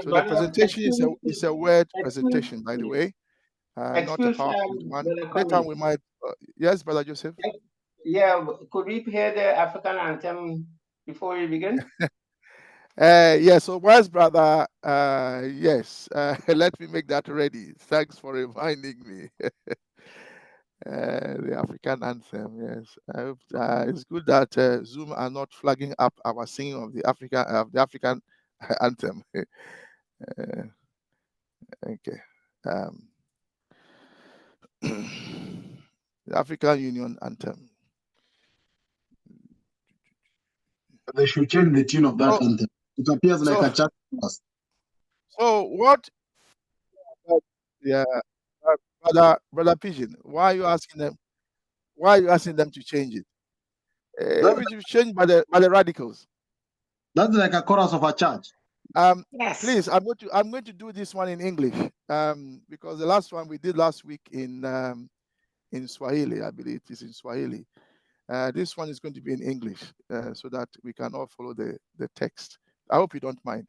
So the presentation is a word presentation, by the way, not a PowerPoint one. Later we might. Yes, Brother Joseph.
Yeah, could we hear the African anthem before we begin?
Yeah. So where's Brother? Yes. Let me make that ready. Thanks for reminding me. The African anthem, yes. It's good that Zoom are not flagging up our singing of the African anthem. Okay. The African Union anthem.
They should change the tune of that anthem. It appears like a chant.
So what? Yeah, brother Pigeon, why are you asking them? Why are you asking them to change it? It was changed by the radicals.
That's like a chorus of a church.
Yes.
Please, I'm going to do this one in English, because the last one we did last week in Swahili, I believe it is in Swahili. This one is going to be in English, so that we can all follow the text. I hope you don't mind.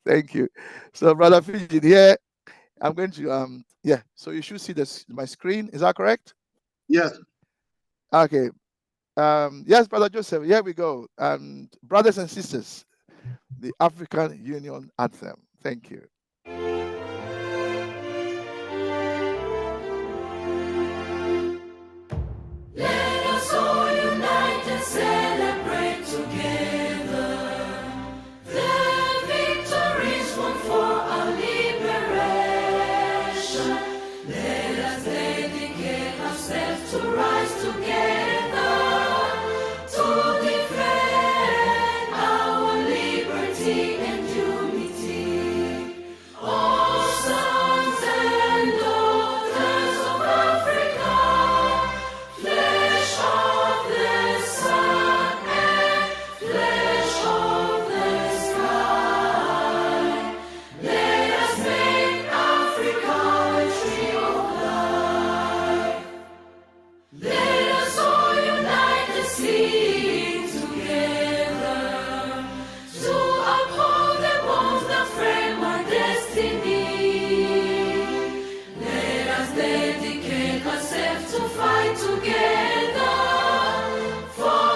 Thank you. So, brother Pigeon, here I'm going to yeah. So you should see my screen. Is that correct?
Yes.
Okay. Yes, brother Joseph. Here we go. And brothers and sisters, the African Union Anthem. Thank you.
Let us all unite and celebrate together the victories won for our liberation. Let us dedicate ourselves to rise together to defend our liberty and unity. All sons and daughters of Africa, flesh of the sun and flesh of the sky, let us make Africa a tree of life. Let us all unite and sing together to uphold the bonds that frame our destiny. Let us dedicate ourselves to fight together for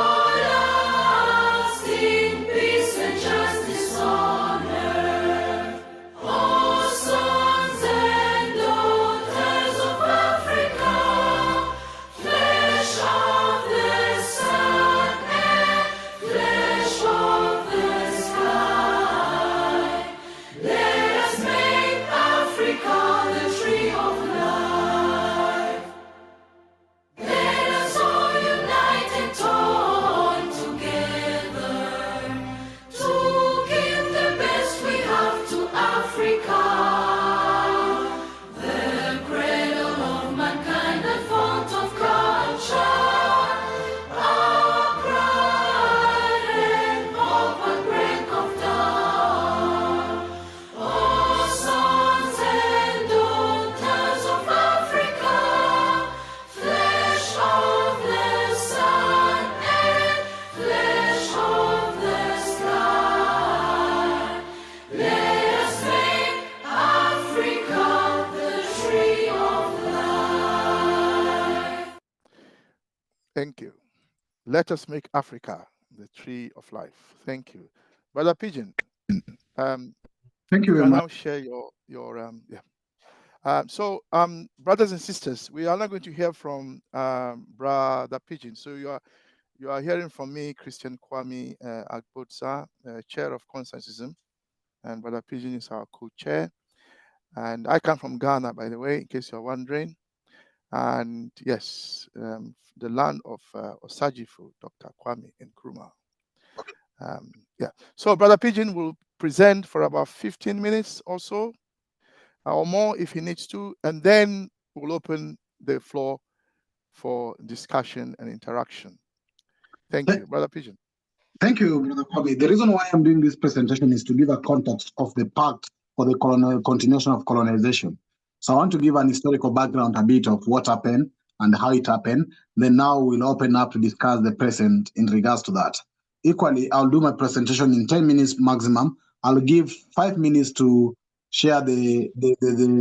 lasting peace and justice on earth. All sons and daughters of Africa, flesh of the sun and flesh of the sky, let us make Africa the tree of life. Let us all unite and toil together to give the best we have to Africa, the cradle of mankind and fount of culture, our pride and hope at break of dawn. All sons and daughters of Africa, flesh of the sun and flesh of the sky, let us make Africa the tree of life.
Thank you. Let us make Africa the tree of life. Thank you, brother Pigeon.
Thank you
You
very
can
much.
now share your yeah. So, brothers and sisters, we are now going to hear from brother Pigeon. So you are hearing from me, Christian Kwame Agbotsa, chair of Consensusism, and brother Pigeon is our co-chair. And I come from Ghana, by the way, in case you're wondering. And yes, the land of Osajifu, Dr. Kwame Nkrumah. Yeah. So brother Pigeon will present for about 15 minutes or so, or more if he needs to, and then we'll open the floor for discussion and interaction. Thank you, brother Pigeon.
Thank you, Brother Kwame. The reason why I'm doing this presentation is to give a context of the Pact for the continuation of colonization. So I want to give an historical background a bit of what happened and how it happened. Then now we'll open up to discuss the present in regards to that. Equally, I'll do my presentation in 10 minutes maximum. I'll give 5 minutes to share the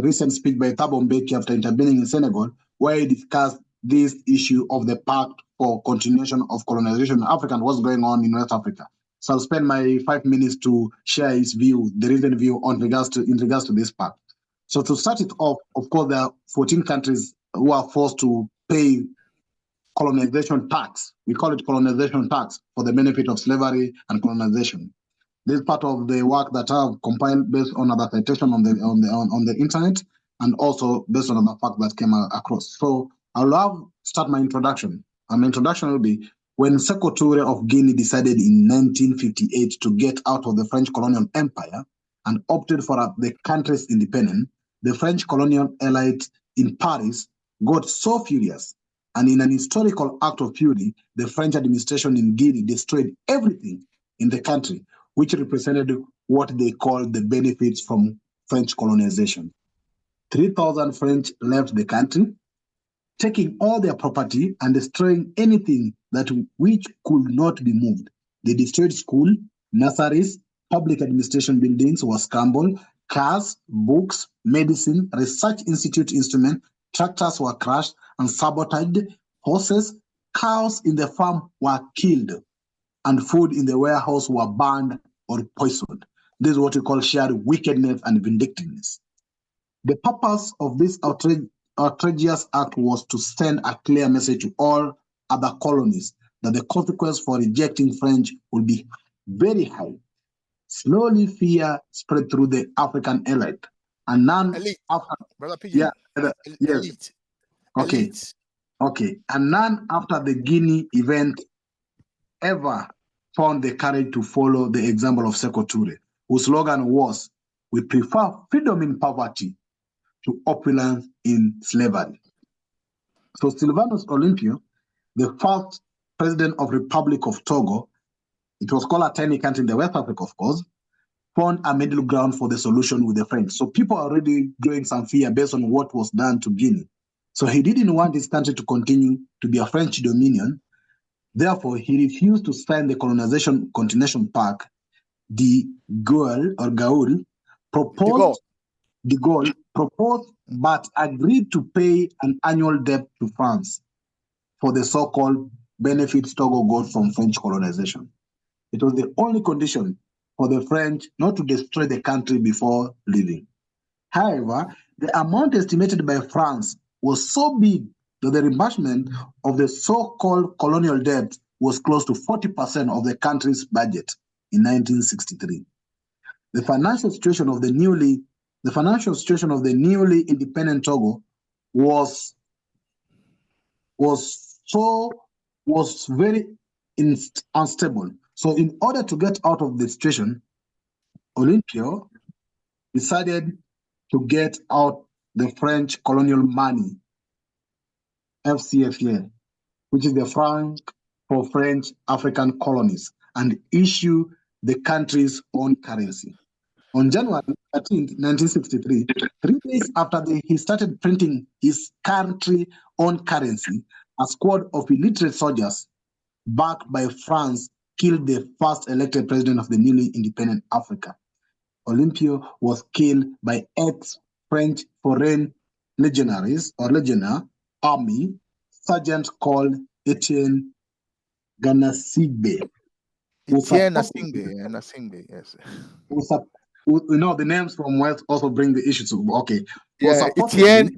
recent speech by Thabo Mbeki after intervening in Senegal, where he discussed this issue of the Pact for continuation of colonization in Africa and what's going on in West Africa. So I'll spend my 5 minutes to share his view, the recent view in regards to this Pact. So to start it off, of course, there are 14 countries who are forced to pay colonization tax. We call it colonization tax for the benefit of slavery and colonization. This is part of the work that I've compiled based on other citation on the internet, and also based on other fact that came across. So I'll start my introduction. And my introduction will be when Sékou Touré of Guinea decided in 1958 to get out of the French colonial empire. and opted for the country's independence, the French colonial elite in Paris got so furious, and in an historical act of fury, the French administration in Guinea destroyed everything in the country, which represented what they called the benefits from French colonization. 3,000 French left the country, taking all their property and destroying anything that which could not be moved. They destroyed schools, nurseries, public administration buildings were scrambled, cars, books, medicine, research institute instruments, tractors were crushed and sabotaged, horses, cows in the farm were killed, and food in the warehouse were burned or poisoned. This is what we call shared wickedness and vindictiveness. The purpose of this outrageous act was to send a clear message to all other colonies that the consequence for rejecting French would be very high. Slowly, fear spread through the African elite, and none
Elite.
after.
Brother Pigeon.
Yeah, yes.
Elite.
Okay.
Elite.
Okay, and none after the Guinea event ever found the courage to follow the example of Sekou Toure, whose slogan was, "We prefer freedom in poverty to opulence in slavery." So Sylvanus Olympio, the first president of Republic of Togo, it was called a tiny country in the West Africa, of course, found a middle ground for the solution with the French. So people are already growing some fear based on what was done to Guinea. So he didn't want his country to continue to be a French dominion. Therefore, he refused to sign the Colonization Continuation Pact. De Gaulle proposed but agreed to pay an annual debt to France for the so-called benefits Togo got from French colonization. It was the only condition for the French not to destroy the country before leaving. However, the amount estimated by France was so big that the reimbursement of the so-called colonial debt was close to 40% of the country's budget in 1963. The financial situation of the newly independent Togo was very unstable. So in order to get out of the situation, Olympio decided to get out the French colonial money, FCFA, which is the franc for French African colonies, and issue the country's own currency. On January 13, 1963, 3 days after he started printing his country's own currency, a squad of illiterate soldiers backed by France killed the first elected president of the newly independent Africa. Olympio was killed by ex-French foreign legionaries or legionnaire army sergeant called Etienne Ganassigbe.
Etienne Nasingbe, yes.
The names from West also bring the issue to, okay.
Yeah, Etienne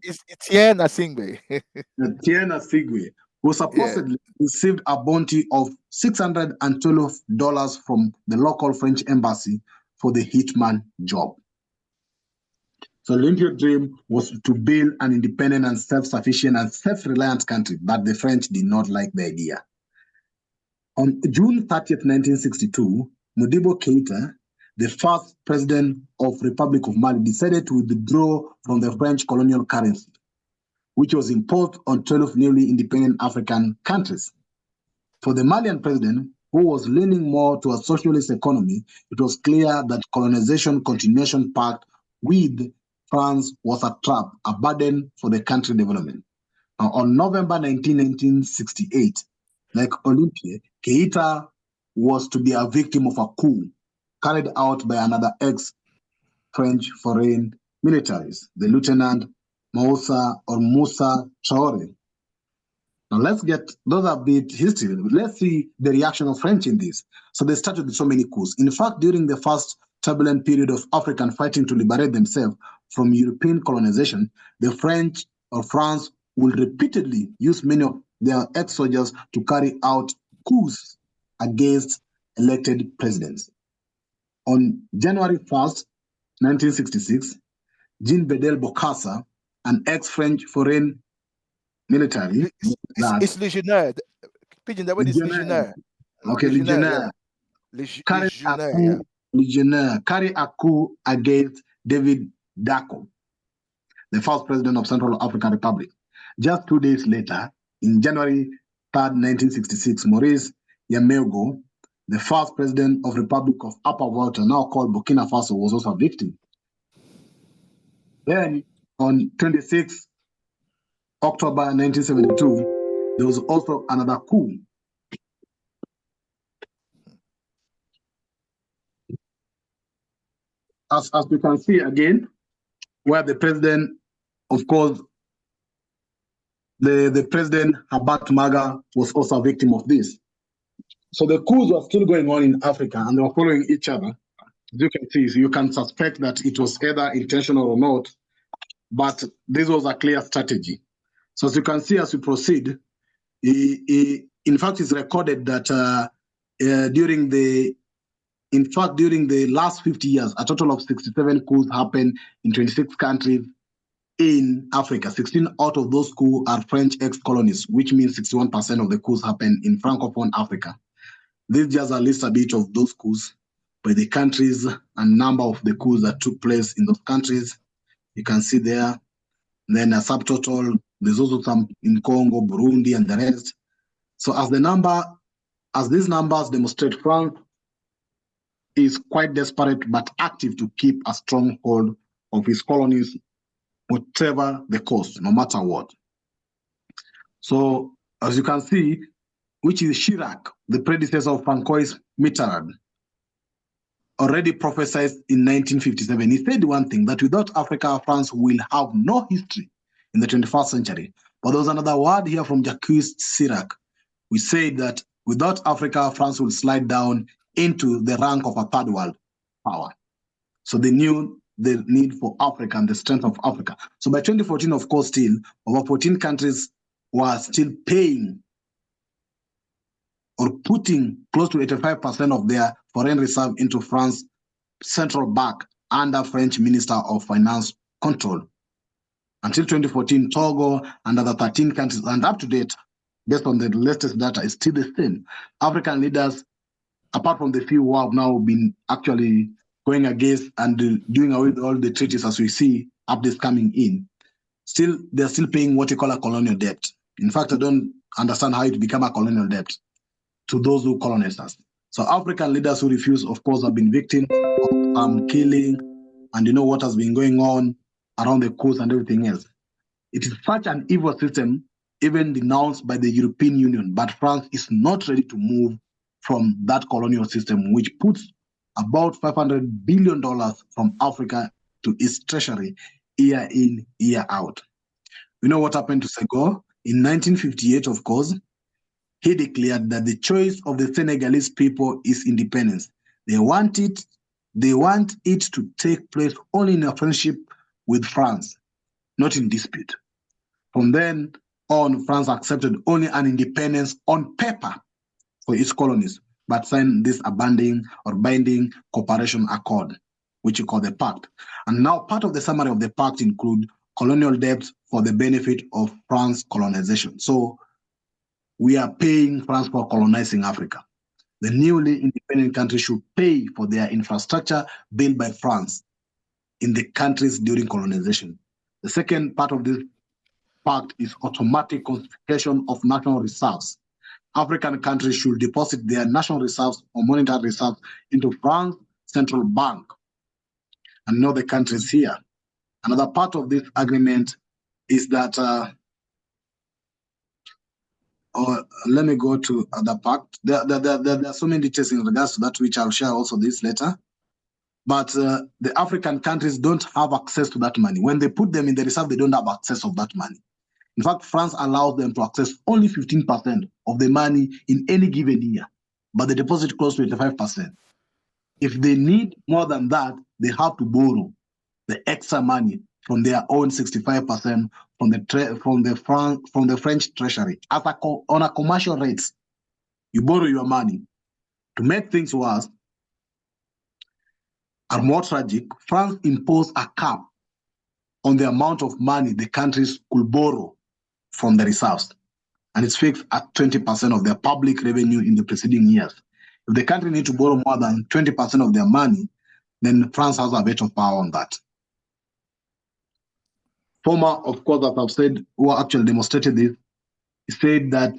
Nasingbe.
Etienne Nasingbe, who supposedly received a bounty of $612 from the local French embassy for the hitman job. So Olympia's dream was to build an independent and self-sufficient and self-reliant country, but the French did not like the idea. On June 30th, 1962, Modibo Keita, the first president of Republic of Mali, decided to withdraw from the French colonial currency, which was imposed on 12 newly independent African countries. For the Malian president, who was leaning more to a socialist economy, it was clear that Colonization Continuation Pact with France was a trap, a burden for the country development. Now, on November 19, 1968, like Olympia, Keita was to be a victim of a coup carried out by another ex-French foreign militaries, the Lieutenant Moussa Traoré. Now let's get those a bit history. Let's see the reaction of French in this. So they started with so many coups. In fact, during the first turbulent period of African fighting to liberate themselves from European colonization, the French or France will repeatedly use many of their ex-soldiers to carry out coups against elected presidents. On January 1st, 1966, Jean Bedel Bokassa, an ex-French foreign military.
It's Legionnaire. Pigeon, the word is Legionnaire.
Okay, Legionnaire. Carried a coup Legionnaire carry a coup against David Dacko, the first president of Central African Republic. Just 2 days later, in January 3rd, 1966, Maurice Yamego, the first president of Republic of Upper Volta, now called Burkina Faso, was also a victim. Then, on 26 October 1972, there was also another coup. As we can see again, where the president, of course, the president, Habat Maga, was also a victim of this. So the coups were still going on in Africa, and they were following each other. As you can see, so you can suspect that it was either intentional or not, but this was a clear strategy. So as you can see, as we proceed, in fact, it's recorded that during the last 50 years, a total of 67 coups happened in 26 countries in Africa. 16 out of those coups are French ex-colonies, which means 61% of the coups happened in Francophone Africa. This just lists a bit of those coups by the countries and number of the coups that took place in those countries. You can see there. Then a subtotal, there's also some in Congo, Burundi, and the rest. So as these numbers demonstrate, France is quite desperate but active to keep a strong hold of his colonies, whatever the cost, no matter what. So as you can see, which is Chirac, the predecessor of Francois Mitterrand, already prophesied in 1957. He said one thing, that without Africa, France will have no history in the 21st century. But there was another word here from Jacques Chirac. We said that without Africa, France will slide down into the rank of a third world power. So they knew the need for Africa and the strength of Africa. So by 2014, of course, still, over 14 countries were still paying or putting close to 85% of their foreign reserve into France central bank under French Minister of Finance control. Until 2014, Togo and other 13 countries, and up to date, based on the latest data, is still the same. African leaders, apart from the few who have now been actually going against and doing away with all the treaties as we see updates coming in, they're still paying what you call a colonial debt. In fact, I don't understand how it became a colonial debt to those who colonized us. So African leaders who refuse, of course, have been victims of killing, and you know what has been going on around the coast and everything else. It is such an evil system, even denounced by the European Union, but France is not ready to move from that colonial system, which puts about $500 billion from Africa to its treasury year in, year out. You know what happened to Senghor? In 1958, of course, he declared that the choice of the Senegalese people is independence. They want it to take place only in a friendship with France, not in dispute. From then on, France accepted only an independence on paper for its colonies, but signed this binding cooperation accord, which you call the Pact. And now part of the summary of the Pact include colonial debt for the benefit of France colonization. So we are paying France for colonizing Africa. The newly independent countries should pay for their infrastructure built by France in the countries during colonization. The second part of this pact is automatic confiscation of national reserves. African countries should deposit their national reserves or monetary reserves into France Central Bank and not the countries here. Another part of this agreement is that let me go to the pact. There are so many details in regards to that, which I'll share also this later. But the African countries don't have access to that money. When they put them in the reserve, they don't have access of that money. In fact, France allows them to access only 15% of the money in any given year, but they deposit close to 85%. If they need more than that, they have to borrow the extra money from their own 65% from the French treasury on a commercial rates. You borrow your money. To make things worse and more tragic, France imposed a cap on the amount of money the countries could borrow from the reserves, and it's fixed at 20% of their public revenue in the preceding years. If the country need to borrow more than 20% of their money, then France has a veto power on that. Former, of course, as I've said, who actually demonstrated this, he said that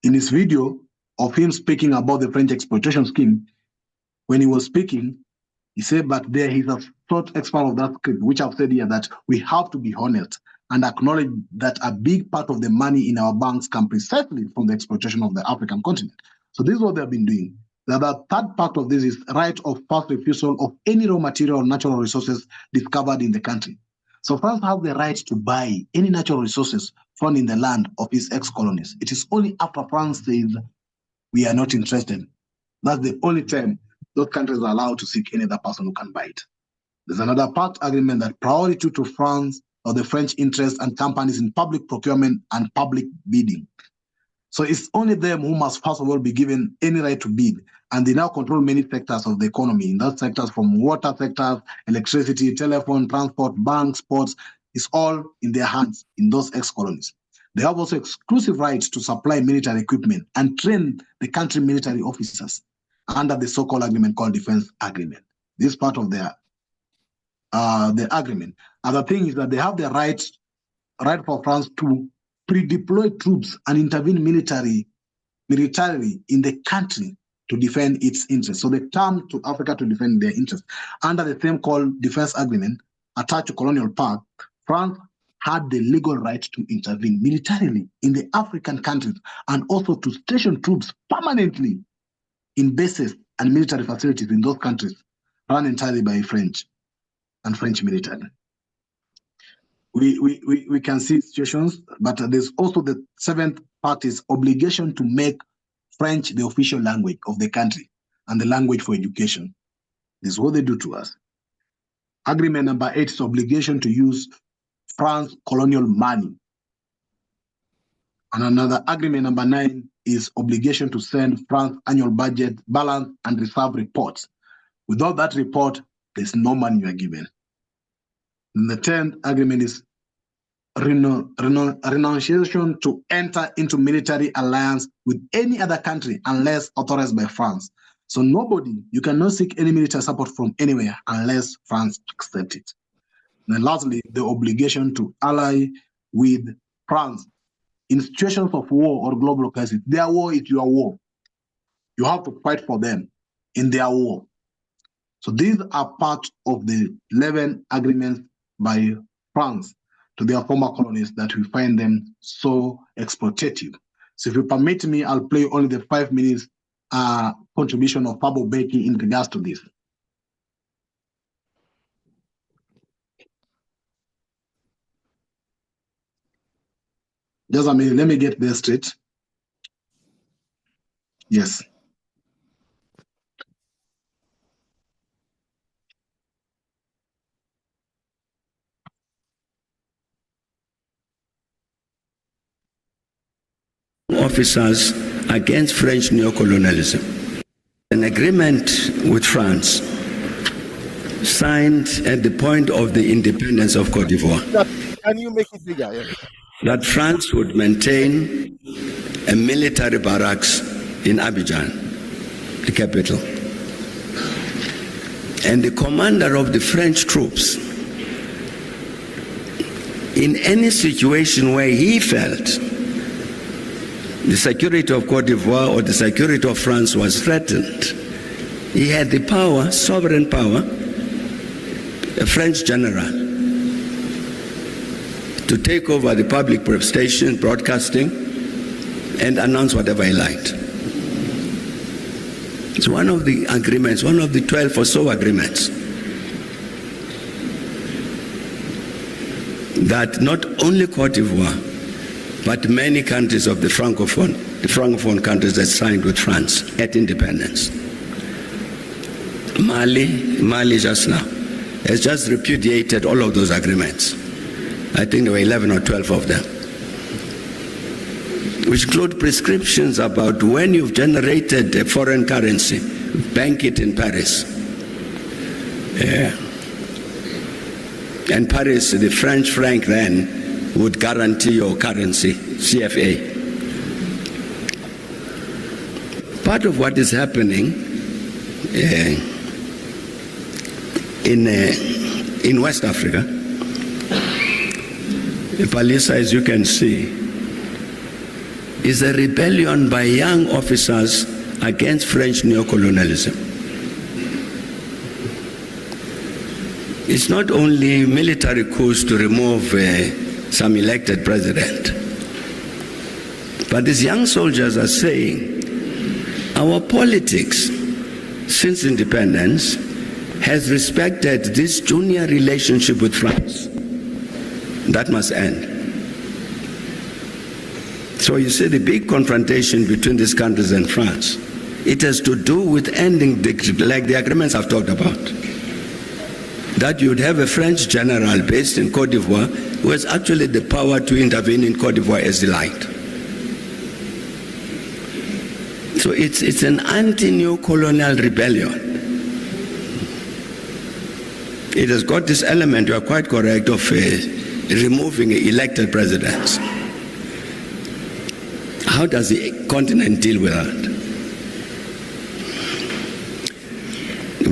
in his video of him speaking about the French exploitation scheme, when he was speaking, he said, but there is a short expansion of that script, which I've said here, that we have to be honest and acknowledge that a big part of the money in our banks comes precisely from the exploitation of the African continent. So this is what they've been doing. The third part of this is right of first refusal of any raw material or natural resources discovered in the country. So France has the right to buy any natural resources found in the land of its ex-colonies. It is only after France says we are not interested. That's the only time those countries are allowed to seek any other person who can buy it. There's another Pact agreement that priority to France or the French interests and companies in public procurement and public bidding. So it's only them who must first of all be given any right to bid, and they now control many sectors of the economy. In those sectors, from water sectors, electricity, telephone, transport, banks, ports, it's all in their hands in those ex-colonies. They have also exclusive rights to supply military equipment and train the country military officers under the so-called agreement called defense agreement. This is part of their the agreement. Other thing is that they have the right for France to pre-deploy troops and intervene militarily in the country to defend its interests. So they come to Africa to defend their interests. Under the same called defense agreement attached to colonial pact, France had the legal right to intervene militarily in the African countries and also to station troops permanently in bases and military facilities in those countries run entirely by French and French military. We can see situations, but there's also the seventh part is obligation to make French the official language of the country and the language for education. This is what they do to us. Agreement number 8 is obligation to use France colonial money. And another agreement number 9 is obligation to send France annual budget, balance, and reserve reports. Without that report, there's no money you are given. And the 10th agreement is renunciation to enter into military alliance with any other country unless authorized by France. So you cannot seek any military support from anywhere unless France accepts it. And then lastly, the obligation to ally with France in situations of war or global crisis. Their war is your war. You have to fight for them in their war. So these are part of the 11 agreements by France to their former colonies that we find them so exploitative. So if you permit me, I'll play only the 5 minutes contribution of Pablo Becky in regards to this. Just a minute, let me get this straight. Yes.
Officers against French neocolonialism. An agreement with France signed at the point of the independence of Cote d'Ivoire.
Can you make it bigger? Yeah.
That France would maintain a military barracks in Abidjan, the capital. And the commander of the French troops, in any situation where he felt the security of Cote d'Ivoire or the security of France was threatened, he had the power, sovereign power, a French general, to take over the public station, broadcasting, and announce whatever he liked. It's one of the agreements, one of the 12 or so agreements, that not only Cote d'Ivoire, but many countries of the Francophone countries that signed with France at independence. Mali just now has just repudiated all of those agreements. I think there were 11 or 12 of them, which include prescriptions about when you've generated a foreign currency, bank it in Paris. Yeah. And Paris, the French franc then, would guarantee your currency, CFA. part of what is happening in West Africa, Palisa, as you can see, is a rebellion by young officers against French neocolonialism. It's not only military coups to remove some elected president, but these young soldiers are saying our politics since independence has respected this junior relationship with France. That must end. So you see the big confrontation between these countries and France, it has to do with ending like the agreements I've talked about. That you'd have a French general based in Cote d'Ivoire who has actually the power to intervene in Cote d'Ivoire as he liked. So it's an anti-neo-colonial rebellion. It has got this element, you are quite correct, of removing elected presidents. How does the continent deal with that?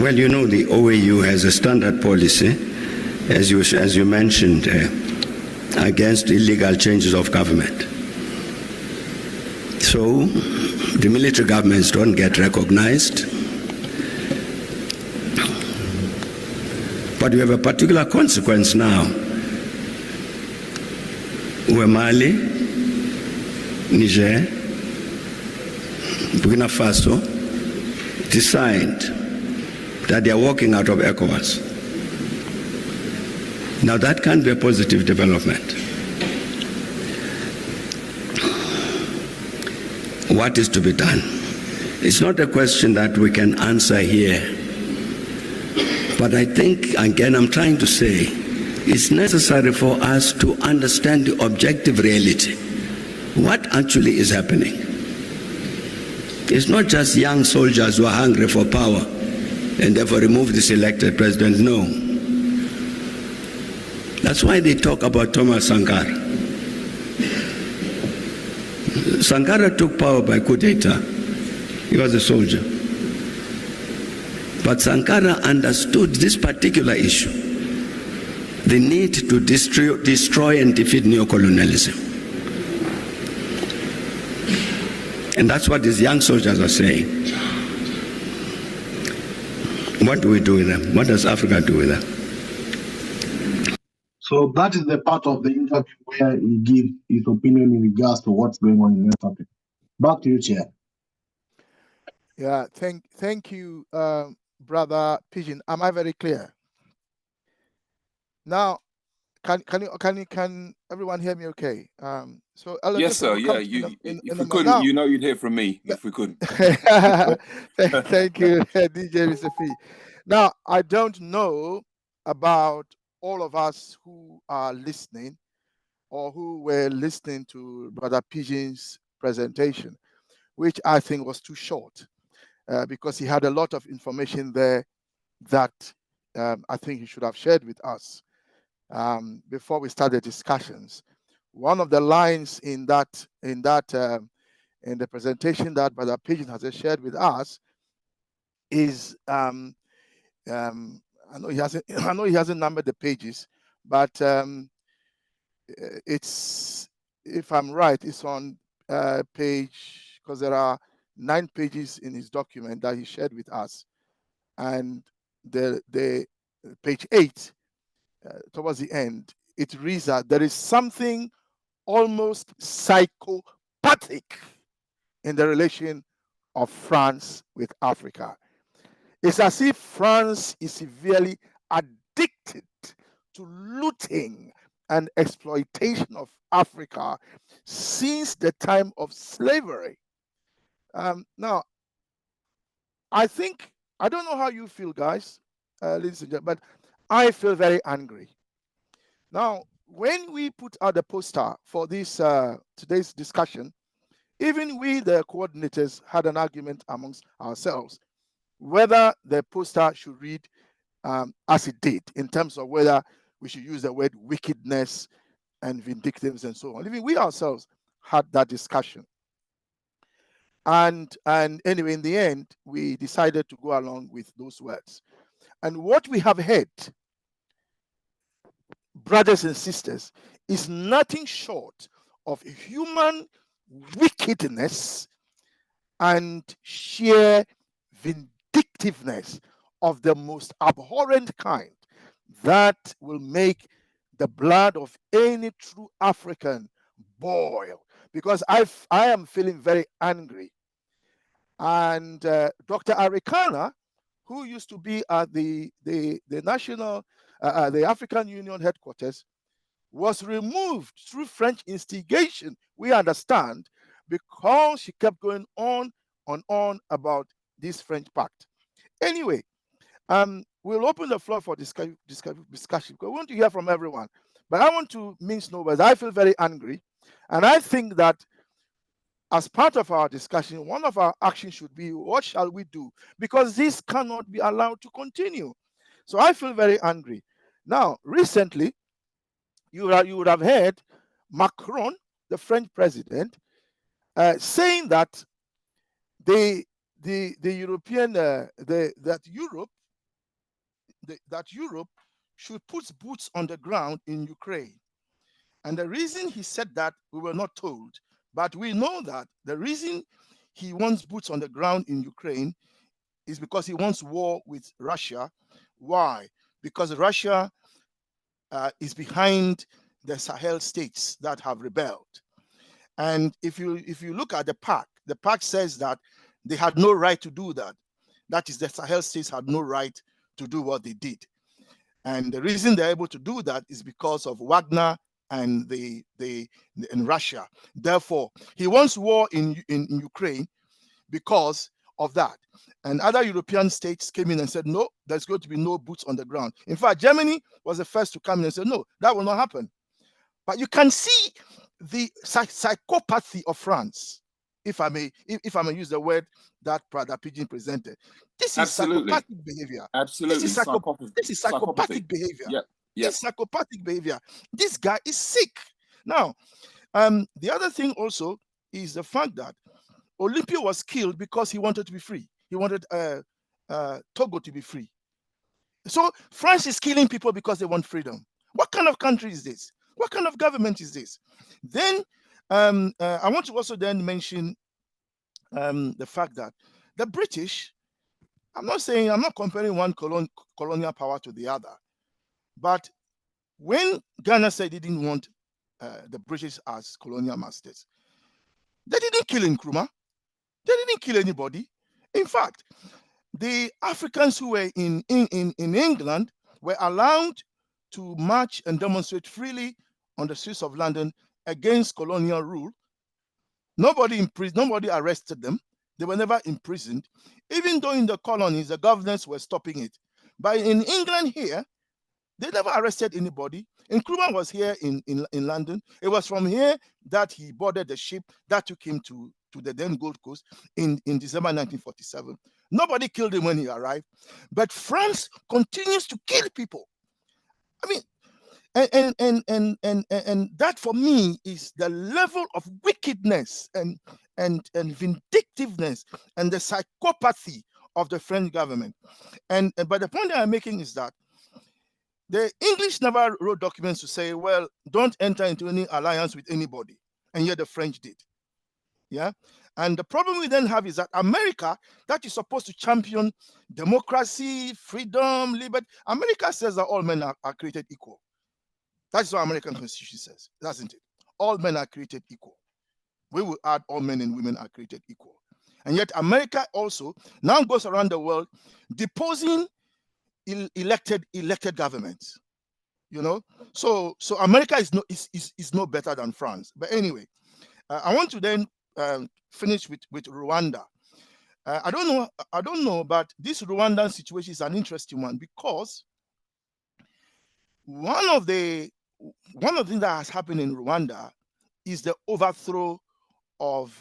Well, you know, the OAU has a standard policy, as you mentioned, against illegal changes of government. So the military governments don't get recognized. But we have a particular consequence now, where Mali, Niger, Burkina Faso decide that they are walking out of ECOWAS. Now that can be a positive development. What is to be done? It's not a question that we can answer here. But I think, again, I'm trying to say, it's necessary for us to understand the objective reality. What actually is happening? It's not just young soldiers who are hungry for power and therefore remove this elected president. No. That's why they talk about Thomas Sankara. Sankara took power by coup d'etat. He was a soldier. But Sankara understood this particular issue, the need to destroy and defeat neocolonialism. And that's what these young soldiers are saying. What do we do with them? What does Africa do with them?
So that is the part of the interview where he gives his opinion in regards to what's going on in West Africa. Back to you, Chair.
Yeah, thank you, Brother Pigeon. Am I very clear? Now, can everyone hear me okay? So
Yes, sir. Yeah, if we couldn't, you know, you'd hear from me if we couldn't.
Thank you, DJ Mr. P. Now, I don't know about all of us who are listening or who were listening to Brother Pigeon's presentation, which I think was too short because he had a lot of information there that I think he should have shared with us before we start the discussions. One of the lines in the presentation that Brother Pigeon has shared with us is I know he hasn't numbered the pages, but it's, if I'm right, it's on page, because there are 9 pages in his document that he shared with us, and the page 8 towards the end, it reads that there is something almost psychopathic in the relation of France with Africa. It's as if France is severely addicted to looting and exploitation of Africa since the time of slavery. Now, I don't know how you feel, guys, ladies and gentlemen, but I feel very angry. Now, when we put out the poster for this today's discussion, even we, the coordinators, had an argument amongst ourselves whether the poster should read as it did, in terms of whether we should use the word wickedness and vindictiveness and so on. Even we ourselves had that discussion. And anyway, in the end, we decided to go along with those words. And what we have heard, brothers and sisters, is nothing short of human wickedness and sheer vindictiveness of the most abhorrent kind that will make the blood of any true African boil. Because I am feeling very angry. And Dr. Arikana, who used to be at the national, the African Union headquarters, was removed through French instigation, we understand, because she kept going on about this French pact. Anyway, we'll open the floor for discussion because we want to hear from everyone. But I want to mince no words. I feel very angry, and I think that as part of our discussion, one of our actions should be, what shall we do? Because this cannot be allowed to continue. So I feel very angry. Now, recently, you would have heard Macron, the French president, saying that the European that Europe should put boots on the ground in Ukraine. And the reason he said that, we were not told, but we know that the reason he wants boots on the ground in Ukraine is because he wants war with Russia. Why? Because Russia is behind the Sahel states that have rebelled. And if you look at the Pact says that they had no right to do that. That is, the Sahel states had no right to do what they did. And the reason they're able to do that is because of Wagner and in Russia. Therefore, he wants war in Ukraine because of that. And other European states came in and said, no, there's going to be no boots on the ground. In fact, Germany was the first to come in and say, no, that will not happen. But you can see the psychopathy of France, if I may use the word that Brother Pigeon presented. This is psychopathic behavior.
Absolutely.
This is psychopathic behavior.
Yep.
This psychopathic behavior. This guy is sick. Now, the other thing also is the fact that Olympia was killed because he wanted to be free. He wanted Togo to be free. So France is killing people because they want freedom. What kind of country is this? What kind of government is this? Then I want to also then mention the fact that the British, I'm not comparing one colonial power to the other, but when Ghana said they didn't want the British as colonial masters, they didn't kill Nkrumah. They didn't kill anybody. In fact, the Africans who were in England were allowed to march and demonstrate freely on the streets of London against colonial rule. Nobody imprisoned, nobody arrested them. They were never imprisoned, even though in the colonies, the governors were stopping it. But in England here, they never arrested anybody. Nkrumah was here in London. It was from here that he boarded the ship that took him to the then Gold Coast in December 1947. Nobody killed him when he arrived. But France continues to kill people. I mean, and that for me is the level of wickedness and vindictiveness and the psychopathy of the French government. But the point that I'm making is that the English never wrote documents to say, well, don't enter into any alliance with anybody. And yet the French did. Yeah. And the problem we then have is that America, that is supposed to champion democracy, freedom, liberty. America says that all men are created equal. That's what American Constitution says, doesn't it? All men are created equal. We will add all men and women are created equal. And yet America also now goes around the world deposing elected governments. You know, so America is no better than France. But anyway, I want to then finish with Rwanda. I don't know, but this Rwandan situation is an interesting one because one of the things that has happened in Rwanda is the overthrow of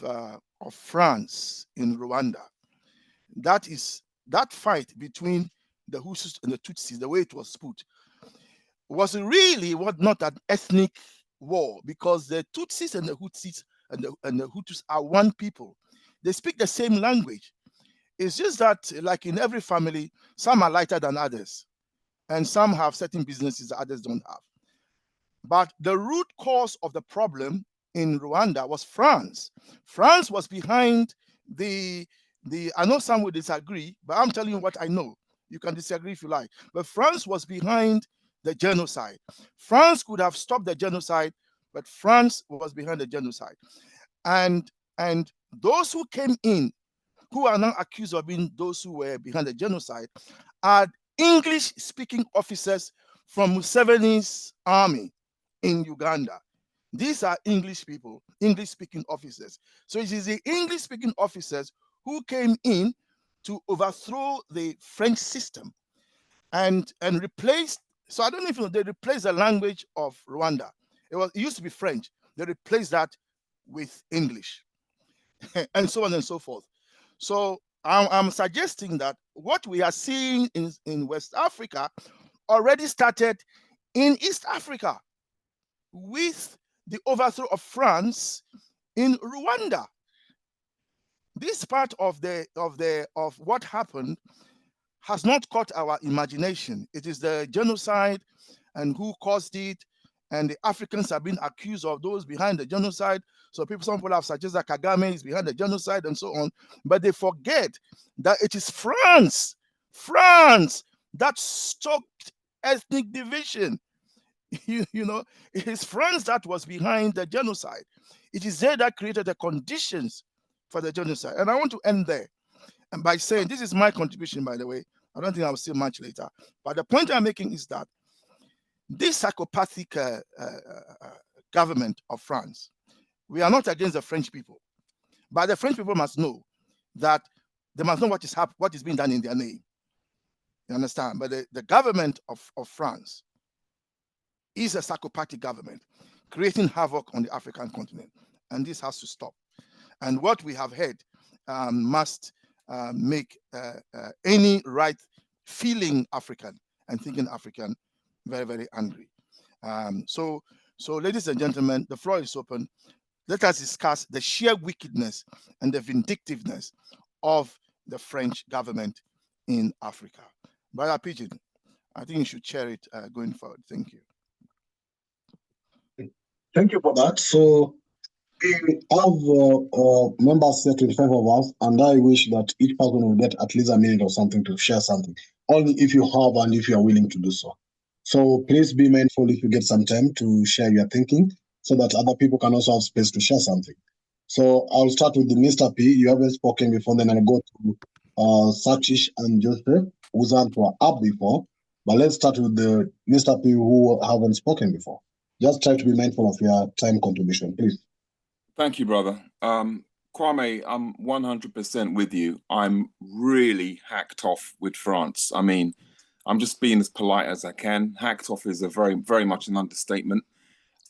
France in Rwanda. That is that fight between the Hutus and the Tutsis, the way it was put, was really not an ethnic war, because the Tutsis and the Hutsis and the Hutus are one people. They speak the same language. It's just that, like in every family, some are lighter than others, and some have certain businesses that others don't have. But the root cause of the problem in Rwanda was France. France was behind I know some will disagree, but I'm telling you what I know. You can disagree if you like. But France was behind the genocide. France could have stopped the genocide, but France was behind the genocide. And those who came in, who are now accused of being those who were behind the genocide, are English-speaking officers from Museveni's army in Uganda. These are English people, English-speaking officers. So it is the English-speaking officers who came in to overthrow the French system and replaced. So I don't know if you know, they replaced the language of Rwanda. It used to be French. They replaced that with English, and so on and so forth. So I'm suggesting that what we are seeing in West Africa already started in East Africa with the overthrow of France in Rwanda. This part of what happened has not caught our imagination. It is the genocide and who caused it, and the Africans have been accused of those behind the genocide. So some people have suggested that Kagame is behind the genocide and so on, but they forget that it is France that stoked ethnic division. You know, it is France that was behind the genocide. It is they that created the conditions for the genocide. And I want to end there, and by saying, this is my contribution, by the way. I don't think I'll say much later. But the point I'm making is that this psychopathic government of France, we are not against the French people, but the French people must know that they must know what is being done in their name. You understand? But the government of France is a psychopathic government creating havoc on the African continent, and this has to stop. And what we have heard must make any right feeling African and thinking African very, very angry. So ladies and gentlemen, the floor is open. Let us discuss the sheer wickedness and the vindictiveness of the French government in Africa. Brother Pigeon, I think you should chair it going forward. Thank you.
Thank you for that. So we have members set in favor of us, and I wish that each person will get at least a minute or something to share something, only if you have and if you are willing to do so. So please be mindful if you get some time to share your thinking so that other people can also have space to share something. So I'll start with the Mr. P. You haven't spoken before, then I'll go to Satish and Joseph, who's up before. But let's start with the Mr. P who haven't spoken before. Just try to be mindful of your time contribution, please.
Thank you, brother. Kwame, I'm 100% with you. I'm really hacked off with France. I mean, I'm just being as polite as I can. Hacked off is a very, very much an understatement.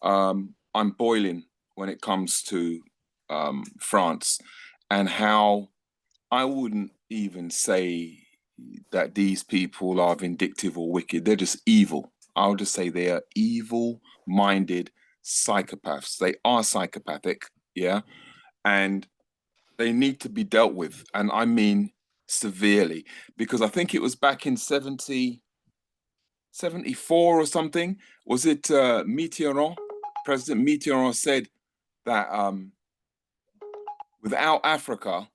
I'm boiling when it comes to France and how I wouldn't even say that these people are vindictive or wicked. They're just evil. I'll just say they are evil-minded psychopaths. They are psychopathic, yeah, and they need to be dealt with, and I mean severely, because I think it was back in 74 or something. Was it Mitterrand? President Mitterrand said that without Africa,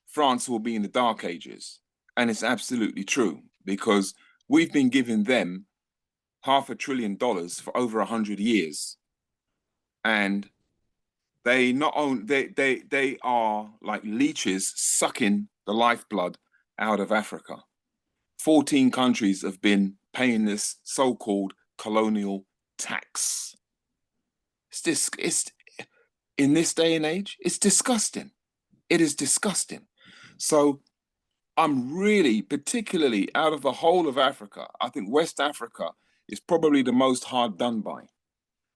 France will be in the dark ages. And it's absolutely true, because we've been giving them $500 billion for over 100 years. And they not only, they are like leeches sucking the lifeblood out of Africa. 14 countries have been paying this so-called colonial tax. It's in this day and age, it's disgusting. It is disgusting. So I'm really, particularly out of the whole of Africa, I think West Africa is probably the most hard done by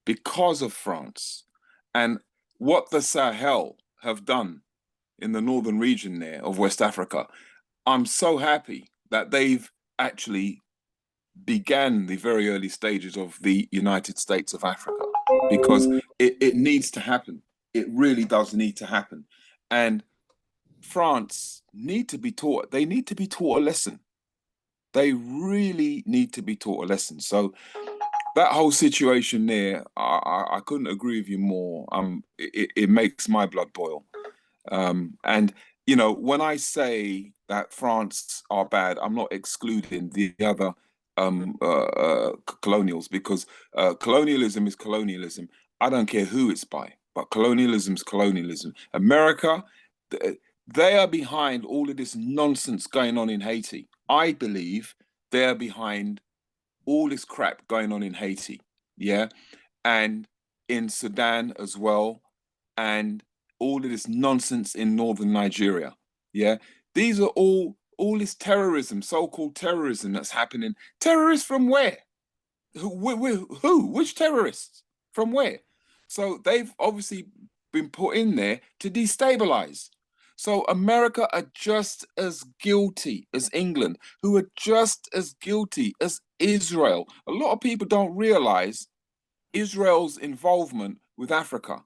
because of France and what the Sahel have done in the northern region there of West Africa. I'm so happy that they've actually began the very early stages of the United States of Africa, because it needs to happen. It really does need to happen. And France need to be taught. They need to be taught a lesson. They really need to be taught a lesson. So that whole situation there, I couldn't agree with you more. It makes my blood boil. And you know, when I say that France are bad, I'm not excluding the other colonials, because colonialism is colonialism. I don't care who it's by, but colonialism is colonialism. America, they are behind all of this nonsense going on in Haiti. I believe they're behind all this crap going on in Haiti, yeah, and in Sudan as well, and all of this nonsense in northern Nigeria, yeah. These are all this terrorism, so-called terrorism that's happening. Terrorists from where? Who? Which terrorists? From where? So they've obviously been put in there to destabilize. So America are just as guilty as England, who are just as guilty as Israel. A lot of people don't realize Israel's involvement with Africa,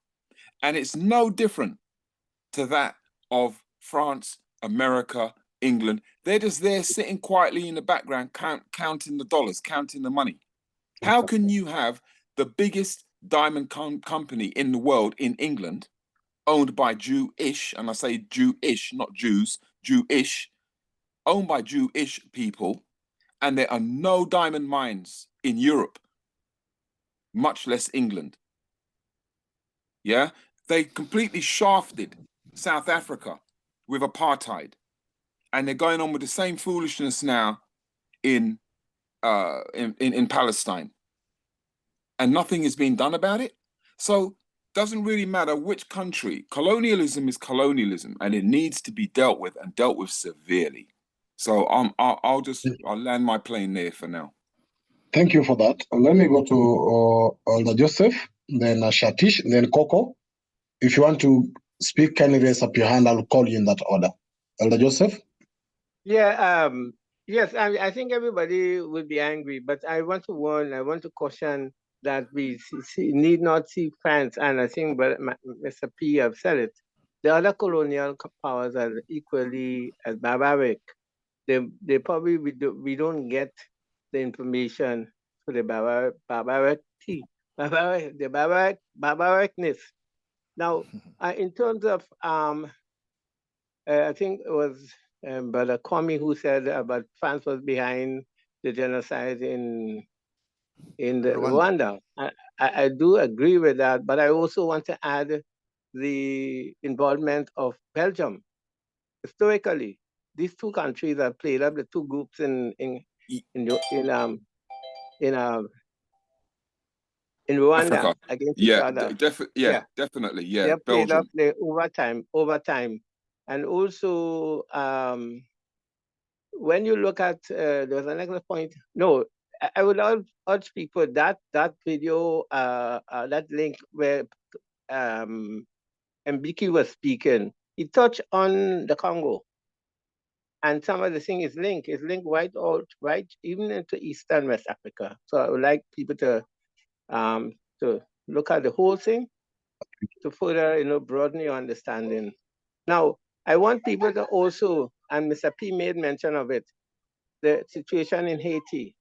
and it's no different to that of France, America, England. They're just there sitting quietly in the background, counting the dollars, counting the money. How can you have the biggest diamond company in the world in England, owned by Jewish, and I say Jewish, not Jews, Jewish, owned by Jewish people, and there are no diamond mines in Europe, much less England? Yeah, they completely shafted South Africa with apartheid, and they're going on with the same foolishness now in Palestine, and nothing is being done about it. So doesn't really matter which country. Colonialism is colonialism, and it needs to be dealt with, and dealt with severely. So I'll land my plane there for now.
Thank you for that. Let me go to Elder Joseph, then Shatish, then Coco. If you want to speak, kindly raise up your hand. I'll call you in that order. Elder Joseph?
Yeah, yes, I think everybody would be angry, but I want to warn, I want to caution that we need not see France, and I think Mr. P have said it. The other colonial powers are equally as barbaric. They probably, we don't get the information for the barbaricness. Now, in terms of, I think it was Brother Kwame who said about France was behind the genocide in Rwanda. I do agree with that, but I also want to add the involvement of Belgium. Historically, these two countries have played up the two groups in Rwanda
Africa.
against each other.
Definitely. Yeah,
they played
Belgium.
up the over time. And also, when you look at, there's another point. No, I would urge people that video, that link where Mbiki was speaking, he touched on the Congo. And some of the thing is linked right even into East and West Africa. So I would like people to look at the whole thing to further, broaden your understanding. Now, I want people to also, and Mr. P made mention of it, the situation in Haiti.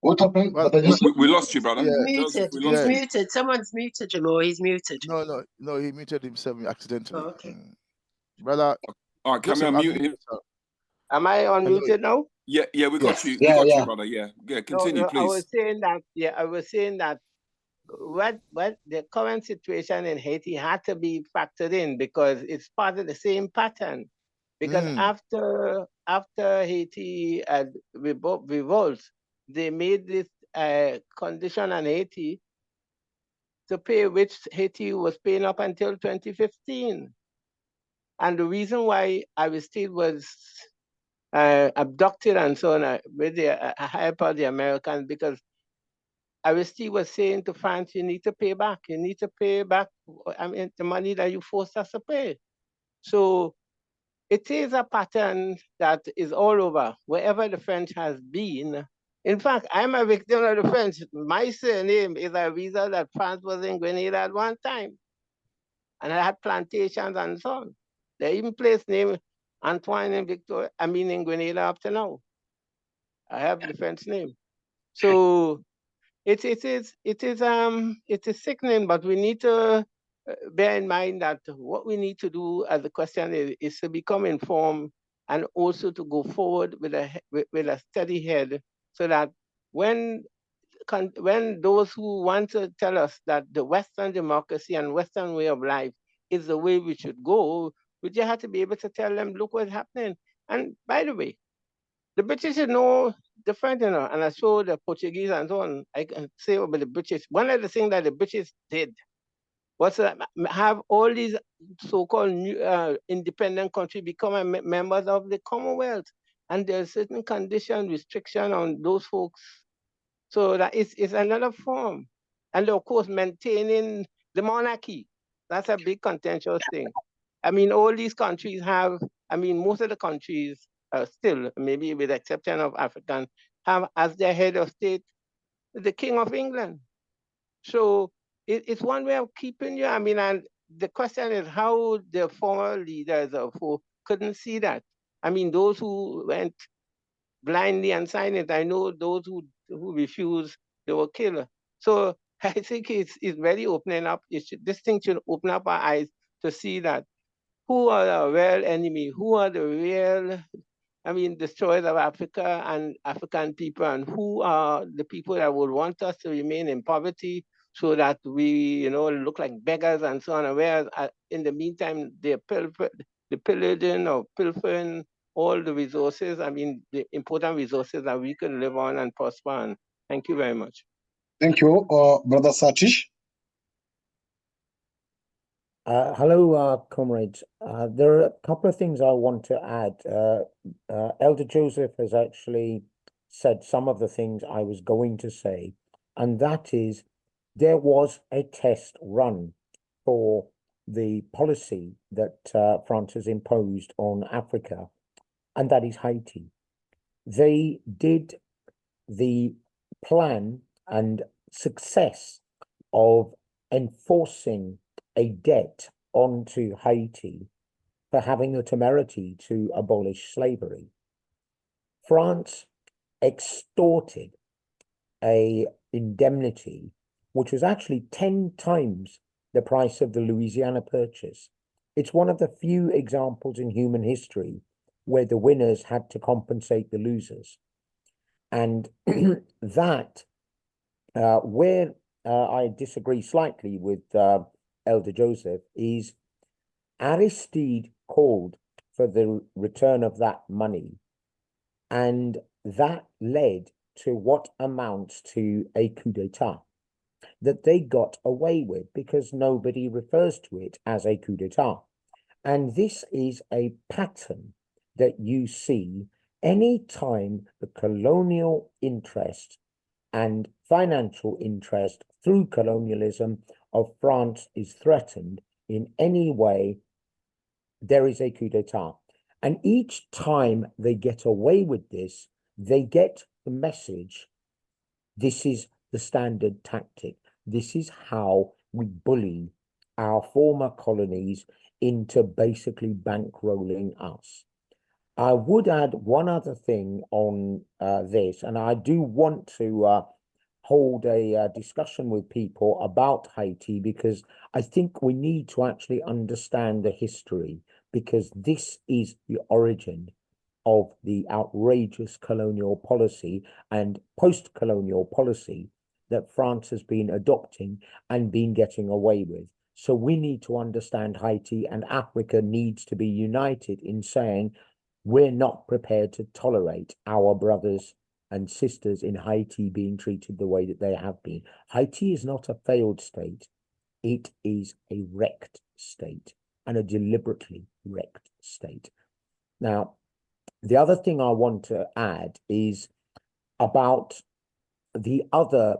What happened?
Well,
we lost you, brother.
He's muted.
Joseph,
He's muted. Someone's muted him, or he's muted.
No, he muted himself accidentally.
Oh, okay.
Brother,
all right, can we unmute him?
Am I unmuted now?
Yeah, we got you.
Yeah,
We got you, brother. Yeah, continue, please.
I was saying that what the current situation in Haiti had to be factored in, because it's part of the same pattern. Because after Haiti revolts, they made this condition on Haiti to pay, which Haiti was paying up until 2015. And the reason why Aristide was abducted and so on with the help of the Americans, because Aristide was saying to France, you need to pay back. You need to pay back, the money that you forced us to pay. So it is a pattern that is all over. Wherever the French has been, In fact, I'm a victim of the French. My surname is a result that France was in Grenada at one time. And I had plantations and so on. They even place name Antoine in Victoria, I mean in Grenada up to now. I have the French name. So it is sickening, but we need to bear in mind that what we need to do as the question is to become informed and also to go forward with a steady head, so that when those who want to tell us that the Western democracy and Western way of life is the way we should go, we just have to be able to tell them, look what's happening. And by the way, the British is no different, and I saw the Portuguese and so on. I can say about the British, one of the things that the British did was have all these so-called independent countries become members of the Commonwealth. And there's certain condition, restriction on those folks. So that is another form. And of course, maintaining the monarchy. That's a big contentious thing. I mean, all these countries have, I mean, most of the countries still, maybe with the exception of African, have as their head of state the King of England. So it's one way of keeping you. I mean, and the question is how the former leaders who couldn't see that. I mean, those who went blindly and signed it, I know those who refused, they were killed. So I think it's very opening up. This thing should open up our eyes to see that who are the real enemy, who are the real, I mean, destroyers of Africa and African people, and who are the people that would want us to remain in poverty so that we, look like beggars and so on. Whereas in the meantime, they're pillaging or pilfering all the resources, I mean, the important resources that we can live on and prosper on. Thank you very much.
Thank you, Brother Satish.
Hello, comrades. There are a couple of things I want to add. Elder Joseph has actually said some of the things I was going to say, and that is there was a test run for the policy that France has imposed on Africa, and that is Haiti. They did the plan and success of enforcing a debt onto Haiti for having the temerity to abolish slavery. France extorted an indemnity which was actually 10 times the price of the Louisiana Purchase. It's one of the few examples in human history where the winners had to compensate the losers. And that, where I disagree slightly with Elder Joseph, is Aristide called for the return of that money, and that led to what amounts to a coup d'etat that they got away with because nobody refers to it as a coup d'etat. And this is a pattern that you see any time the colonial interest and financial interest through colonialism of France is threatened in any way, there is a coup d'etat. And each time they get away with this, they get the message, this is the standard tactic. This is how we bully our former colonies into basically bankrolling us. I would add one other thing on this, and I do want to hold a discussion with people about Haiti because I think we need to actually understand the history, because this is the origin of the outrageous colonial policy and post-colonial policy that France has been adopting and been getting away with. So we need to understand Haiti, and Africa needs to be united in saying we're not prepared to tolerate our brothers and sisters in Haiti being treated the way that they have been. Haiti is not a failed state. It is a wrecked state, and a deliberately wrecked state. Now, the other thing I want to add is about the other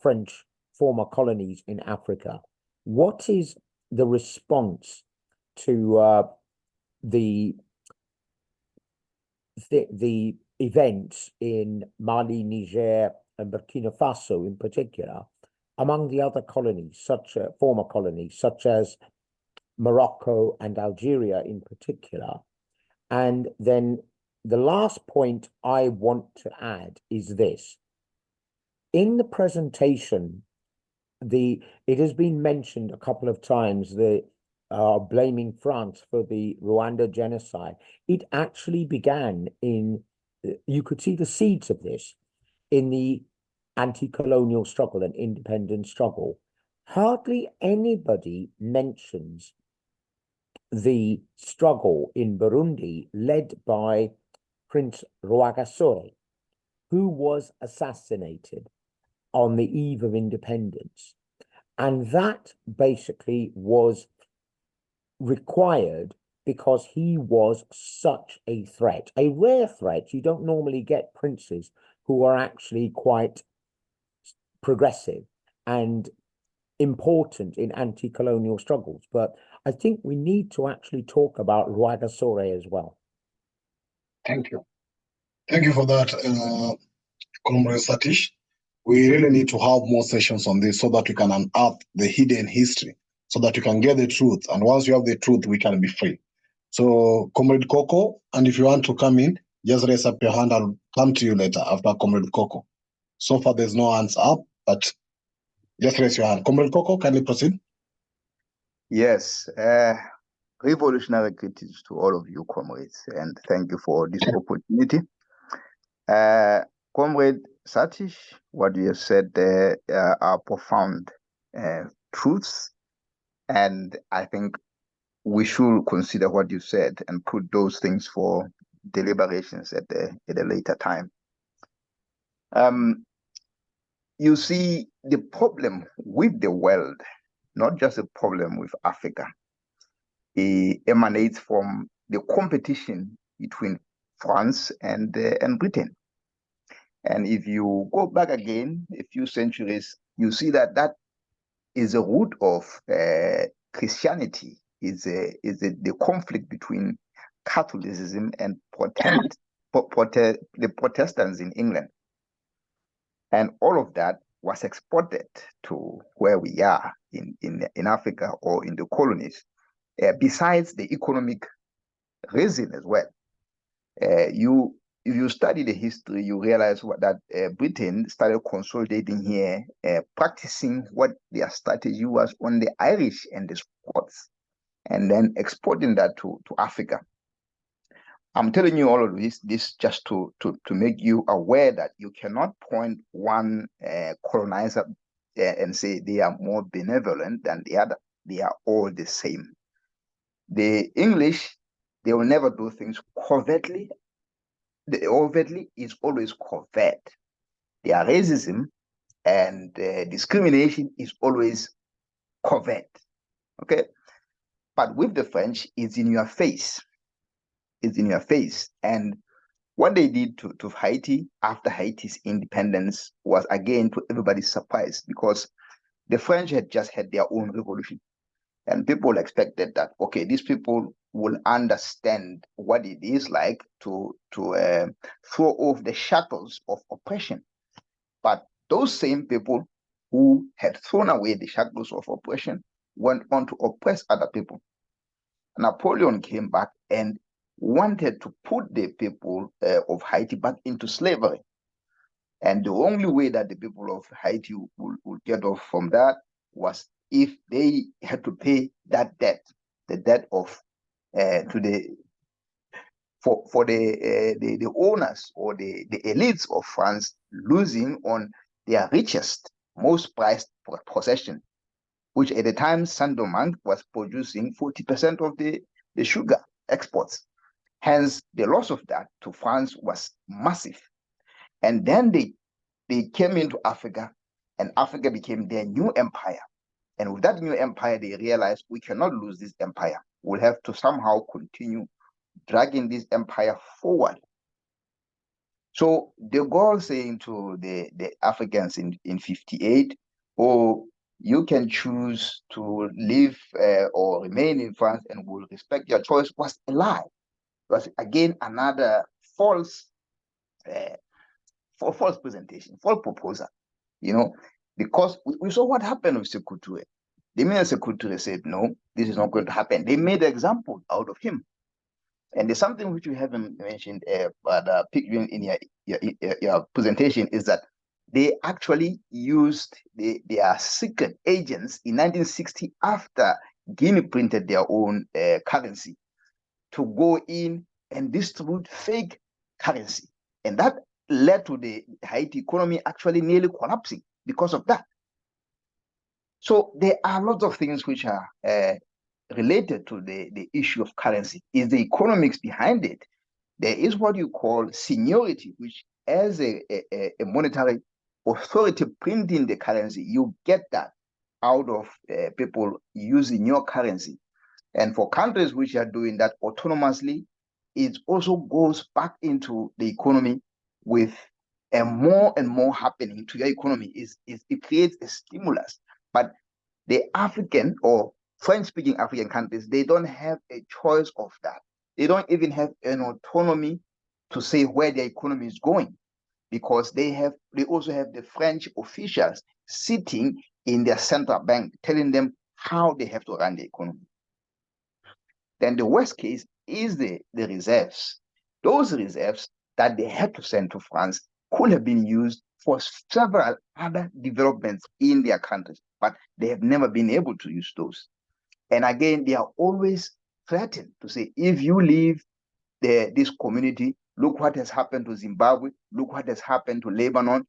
French former colonies in Africa. What is the response to the events in Mali, Niger, and Burkina Faso in particular, among the other colonies, former colonies, such as Morocco and Algeria in particular. And then the last point I want to add is this. In the presentation, it has been mentioned a couple of times, blaming France for the Rwanda genocide. It actually began you could see the seeds of this in the anti-colonial struggle and independence struggle. Hardly anybody mentions the struggle in Burundi led by Prince Rwagasore, who was assassinated on the eve of independence. And that basically was required because he was such a threat, a rare threat. You don't normally get princes who are actually quite progressive and important in anti-colonial struggles. But I think we need to actually talk about Rwagasore as well.
Thank you. Thank you for that, Comrade Satish. We really need to have more sessions on this so that we can unearth the hidden history, so that you can get the truth. And once you have the truth, we can be free. So, Comrade Coco, and if you want to come in, just raise up your hand. I'll come to you later after Comrade Coco. So far, there's no hands up, but just raise your hand. Comrade Coco, kindly proceed.
Yes, revolutionary greetings to all of you, comrades, and thank you for this opportunity. Comrade Satish, what you have said there are profound truths, and I think we should consider what you said and put those things for deliberations at a later time. You see, the problem with the world, not just a problem with Africa, it emanates from the competition between France and Britain. And if you go back again a few centuries, you see that that is a root of Christianity, is the conflict between Catholicism and the Protestants in England. And all of that was exported to where we are in Africa or in the colonies, besides the economic reason as well. If you study the history, you realize that Britain started consolidating here, practicing what their strategy was on the Irish and the Scots, and then exporting that to Africa. I'm telling you all of this just to make you aware that you cannot point one colonizer and say they are more benevolent than the other. They are all the same. The English, they will never do things covertly. The overtly is always covert. Their racism and discrimination is always covert. Okay, but with the French, it's in your face. It's in your face. And what they did to Haiti after Haiti's independence was again to everybody's surprise, because the French had just had their own revolution, and people expected that, okay, these people will understand what it is like to throw off the shackles of oppression. But those same people who had thrown away the shackles of oppression went on to oppress other people. Napoleon came back and wanted to put the people of Haiti back into slavery. And the only way that the people of Haiti would get off from that was if they had to pay that debt, the debt of for the owners or the elites of France losing on their richest, most prized possession, which at the time Saint-Domingue was producing 40% of the sugar exports. Hence, the loss of that to France was massive. And then they came into Africa, and Africa became their new empire. And with that new empire, they realized we cannot lose this empire. We'll have to somehow continue dragging this empire forward. So de Gaulle saying to the Africans in 58, oh, you can choose to live or remain in France and we'll respect your choice, was a lie. It was again another false false presentation, false proposal, because we saw what happened with Sekou Touré. The minute Sekou Touré said, no, this is not going to happen, they made an example out of him. And there's something which you haven't mentioned, but in your presentation, is that they actually used their secret agents in 1960 after Guinea printed their own currency to go in and distribute fake currency. And that led to the Haiti economy actually nearly collapsing because of that. So there are lots of things which are related to the issue of currency. Is the economics behind it? There is what you call seniority, which as a monetary authority printing the currency, you get that out of people using your currency. And for countries which are doing that autonomously, it also goes back into the economy with more and more happening to your economy. It creates a stimulus. But the African or French-speaking African countries, they don't have a choice of that. They don't even have an autonomy to say where their economy is going, because they also have the French officials sitting in their central bank telling them how they have to run the economy. Then the worst case is the reserves. Those reserves that they had to send to France could have been used for several other developments in their countries, but they have never been able to use those. And again, they are always threatened to say, if you leave this community, look what has happened to Zimbabwe, look what has happened to Lebanon,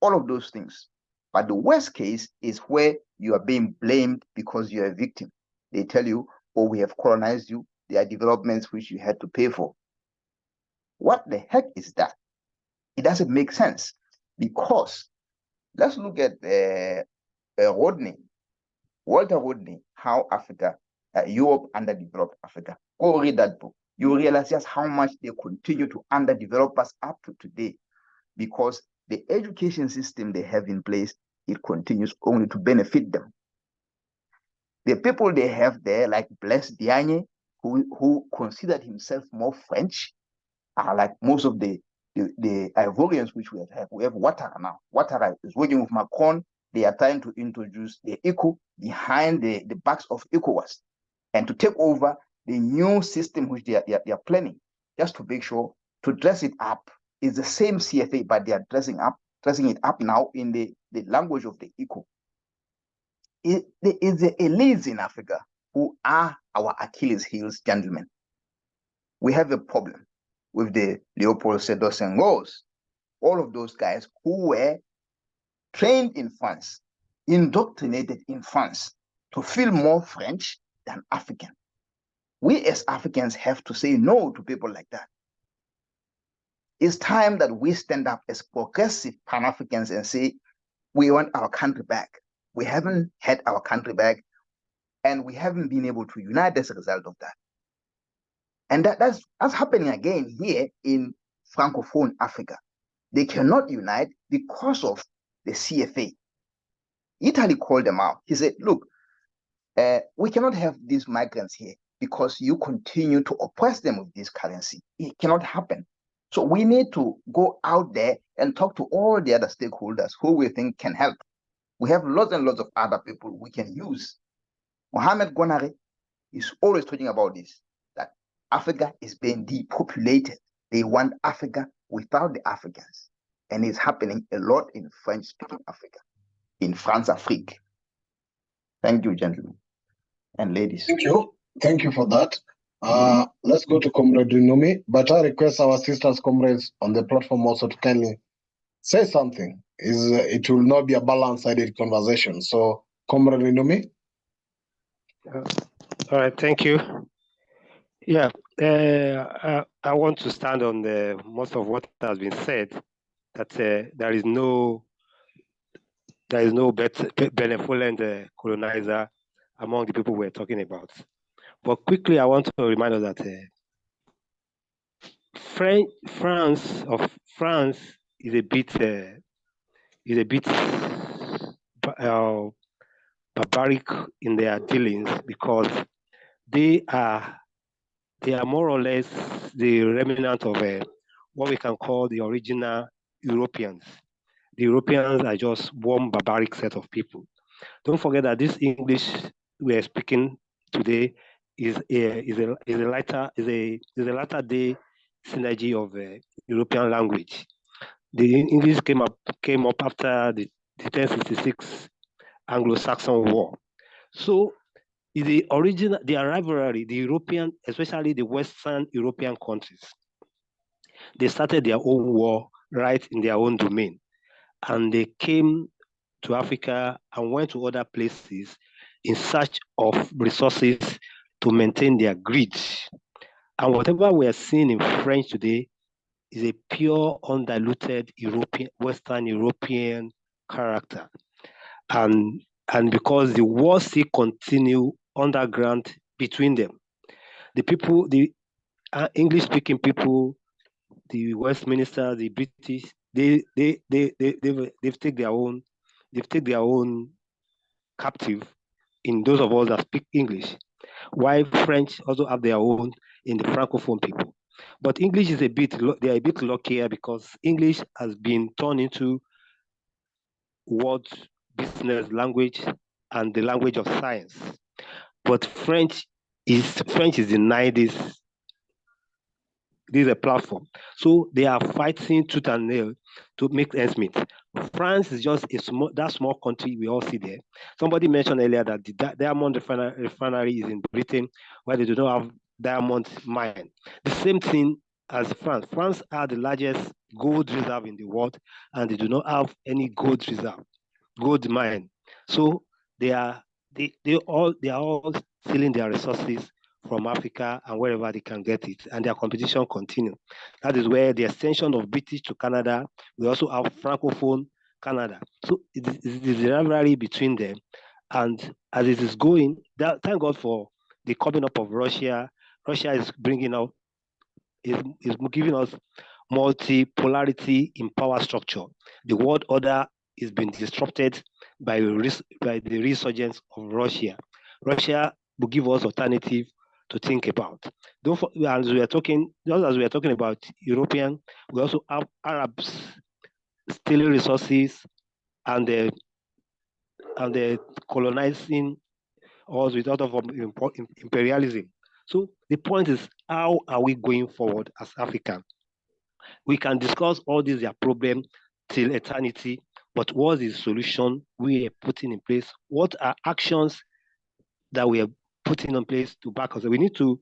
all of those things. But the worst case is where you are being blamed because you're a victim. They tell you, oh, we have colonized you, there are developments which you had to pay for. What the heck is that? It doesn't make sense, because let's look at Walter Rodney, How Africa, Europe Underdeveloped Africa. Go read that book. You realize just how much they continue to underdevelop us up to today, because the education system they have in place, it continues only to benefit them. The people they have there, like Blaise Diagne, who considered himself more French, are like most of the Ivorians which we have. We have Ouattara now. Ouattara is working with Macron. They are trying to introduce the ECO behind the backs of ECOWAS and to take over the new system which they are planning, just to make sure to dress it up. It's the same CFA, but they are dressing it up now in the language of the ECO. It is the elites in Africa who are our Achilles heels, gentlemen. We have a problem with the Leopold Sédar Senghors, all of those guys who were trained in France, indoctrinated in France to feel more French than African. We as Africans have to say no to people like that. It's time that we stand up as progressive Pan-Africans and say, we want our country back. We haven't had our country back, and we haven't been able to unite as a result of that. And that's happening again here in Francophone Africa. They cannot unite because of the CFA. Italy called them out. He said, look, we cannot have these migrants here because you continue to oppress them with this currency. It cannot happen. So we need to go out there and talk to all the other stakeholders who we think can help. We have lots and lots of other people we can use. Mohamed Gonare is always talking about this, that Africa is being depopulated. They want Africa without the Africans. And it's happening a lot in French-speaking Africa, in France-Afrique. Thank you, gentlemen and ladies.
Thank you. Thank you for that. Let's go to Comrade Numi, but I request our sisters, comrades on the platform also to kindly say something. It will not be a balance-sided conversation. So, Comrade Numi.
All right, thank you. Yeah, I want to stand on most of what has been said, that there is no benevolent colonizer among the people we're talking about. But quickly, I want to remind us that France is a bit barbaric in their dealings, because they are more or less the remnant of what we can call the original Europeans. The Europeans are just one barbaric set of people. Don't forget that this English we are speaking today is a latter day synergy of European language. The English came up after the 1066 Anglo-Saxon War. So the rivalry, the European, especially the Western European countries, they started their own war right in their own domain. And they came to Africa and went to other places in search of resources to maintain their greed. And whatever we are seeing in French today is a pure, undiluted Western European character. And because the war still continue underground between them, the people, the English-speaking people, the Westminster, the British, they've taken their own captive in those of us that speak English, while French also have their own in the Francophone people. But English is they're a bit luckier because English has been turned into world business language and the language of science. But French is denied this a platform. So they are fighting tooth and nail to make ends meet. France is just that small country we all see there. Somebody mentioned earlier that the diamond refinery is in Britain, where they do not have diamond mine. The same thing as France. France are the largest gold reserve in the world, and they do not have any gold mine. So they are all stealing their resources from Africa and wherever they can get it, and their competition continue. That is where the extension of British to Canada, we also have Francophone Canada. So it is the rivalry between them. And as it is going, thank God for the coming up of Russia. Russia is bringing out, is giving us multipolarity in power structure. The world order is being disrupted by the resurgence of Russia. Russia will give us alternative to think about. As we are talking about European, we also have Arabs stealing resources and the colonizing us with a lot of imperialism. So the point is, how are we going forward as Africans? We can discuss all these problems till eternity, but what is the solution we are putting in place? What are actions that we are putting in place to back us? We need to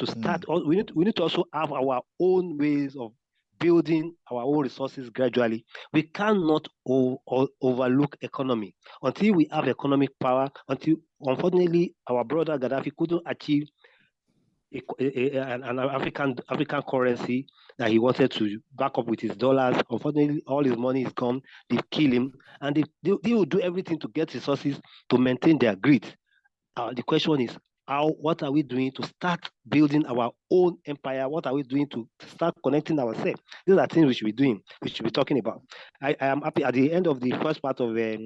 start. We need to also have our own ways of building our own resources gradually. We cannot overlook economy until we have economic power. Until, unfortunately, our brother Gaddafi couldn't achieve an African currency that he wanted to back up with his dollars. Unfortunately, all his money is gone. They kill him, and they will do everything to get resources to maintain their greed. The question is, what are we doing to start building our own empire? What are we doing to start connecting ourselves? These are things we should be doing, we should be talking about. I am happy at the end of the first part of a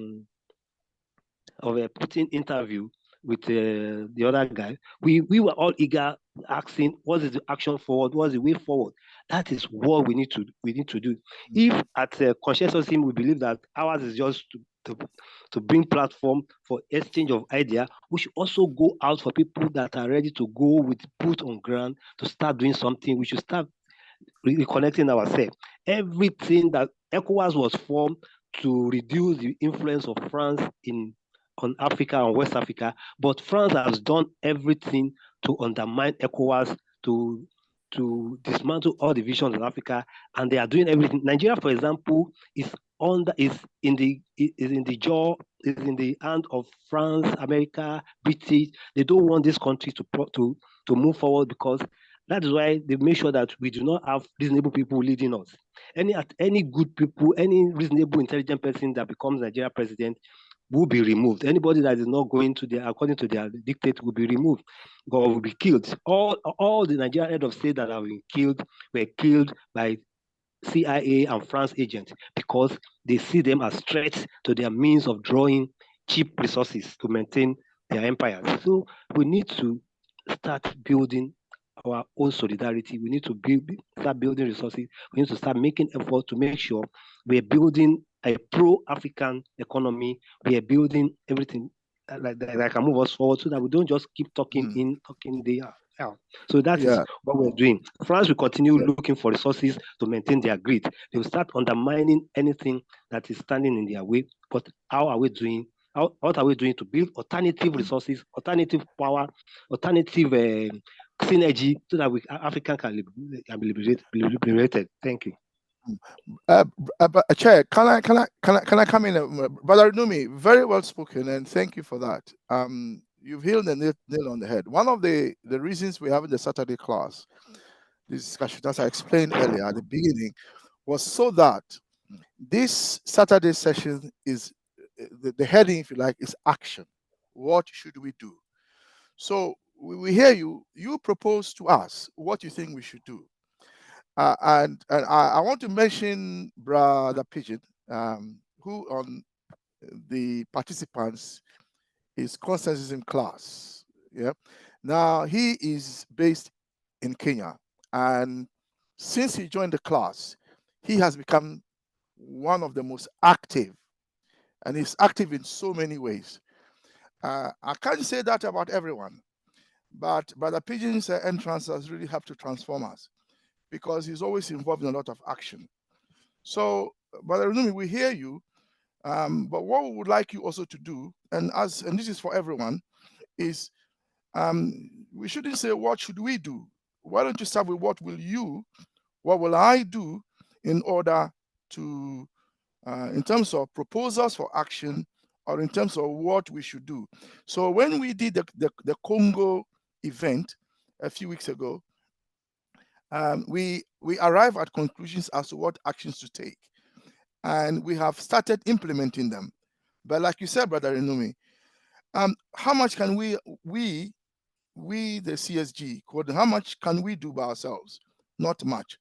Putin interview with the other guy. We were all eager, asking, what is the action forward? What is the way forward? That is what we need to do. If at Conscientious Team we believe that ours is just to bring platform for exchange of idea, we should also go out for people that are ready to go with boot on ground to start doing something. We should start reconnecting ourselves. Everything that ECOWAS was formed to reduce the influence of France on Africa and West Africa, but France has done everything to undermine ECOWAS, to dismantle all the visions of Africa, and they are doing everything. Nigeria, for example, is in the hand of France, America, British. They don't want this country to move forward, because that is why they make sure that we do not have reasonable people leading us. Any good people, any reasonable, intelligent person that becomes Nigeria president will be removed. Anybody that is not going to according to their dictate will be removed or will be killed. All the Nigerian head of state that have been killed were killed by CIA and France agents, because they see them as threats to their means of drawing cheap resources to maintain their empires. So we need to start building our own solidarity. We need to start building resources. We need to start making efforts to make sure we're building a pro-African economy. We are building everything that can move us forward, so that we don't just keep talking talking there. So that is what we're doing. France will continue looking for resources to maintain their greed. They will start undermining anything that is standing in their way. But how are we doing? What are we doing to build alternative resources, alternative power, alternative synergy, so that African can be liberated? Thank you.
Chair, can I come in? Brother Numi, very well spoken, and thank you for that. You've hit the nail on the head. One of the reasons we have in the Saturday class, this discussion, as I explained earlier at the beginning, was so that this Saturday session is the heading, if you like, is action. What should we do? So we hear you. You propose to us what you think we should do. And I want to mention Brother Pigeon, who on the participants is consensus in class. Yeah. Now he is based in Kenya, and since he joined the class, he has become one of the most active, and he's active in so many ways. I can't say that about everyone, but Brother Pigeon's entrance has really helped to transform us, because he's always involved in a lot of action. So, Brother Rumi, we hear you, but what we would like you also to do, and this is for everyone, is we shouldn't say what should we do. Why don't you start with what will I do in order to, in terms of proposals for action, or in terms of what we should do. So when we did the Congo event a few weeks ago, we arrived at conclusions as to what actions to take, and we have started implementing them. But like you said, Brother Inumi, how much can we the CSG, how much can we do by ourselves? Not much.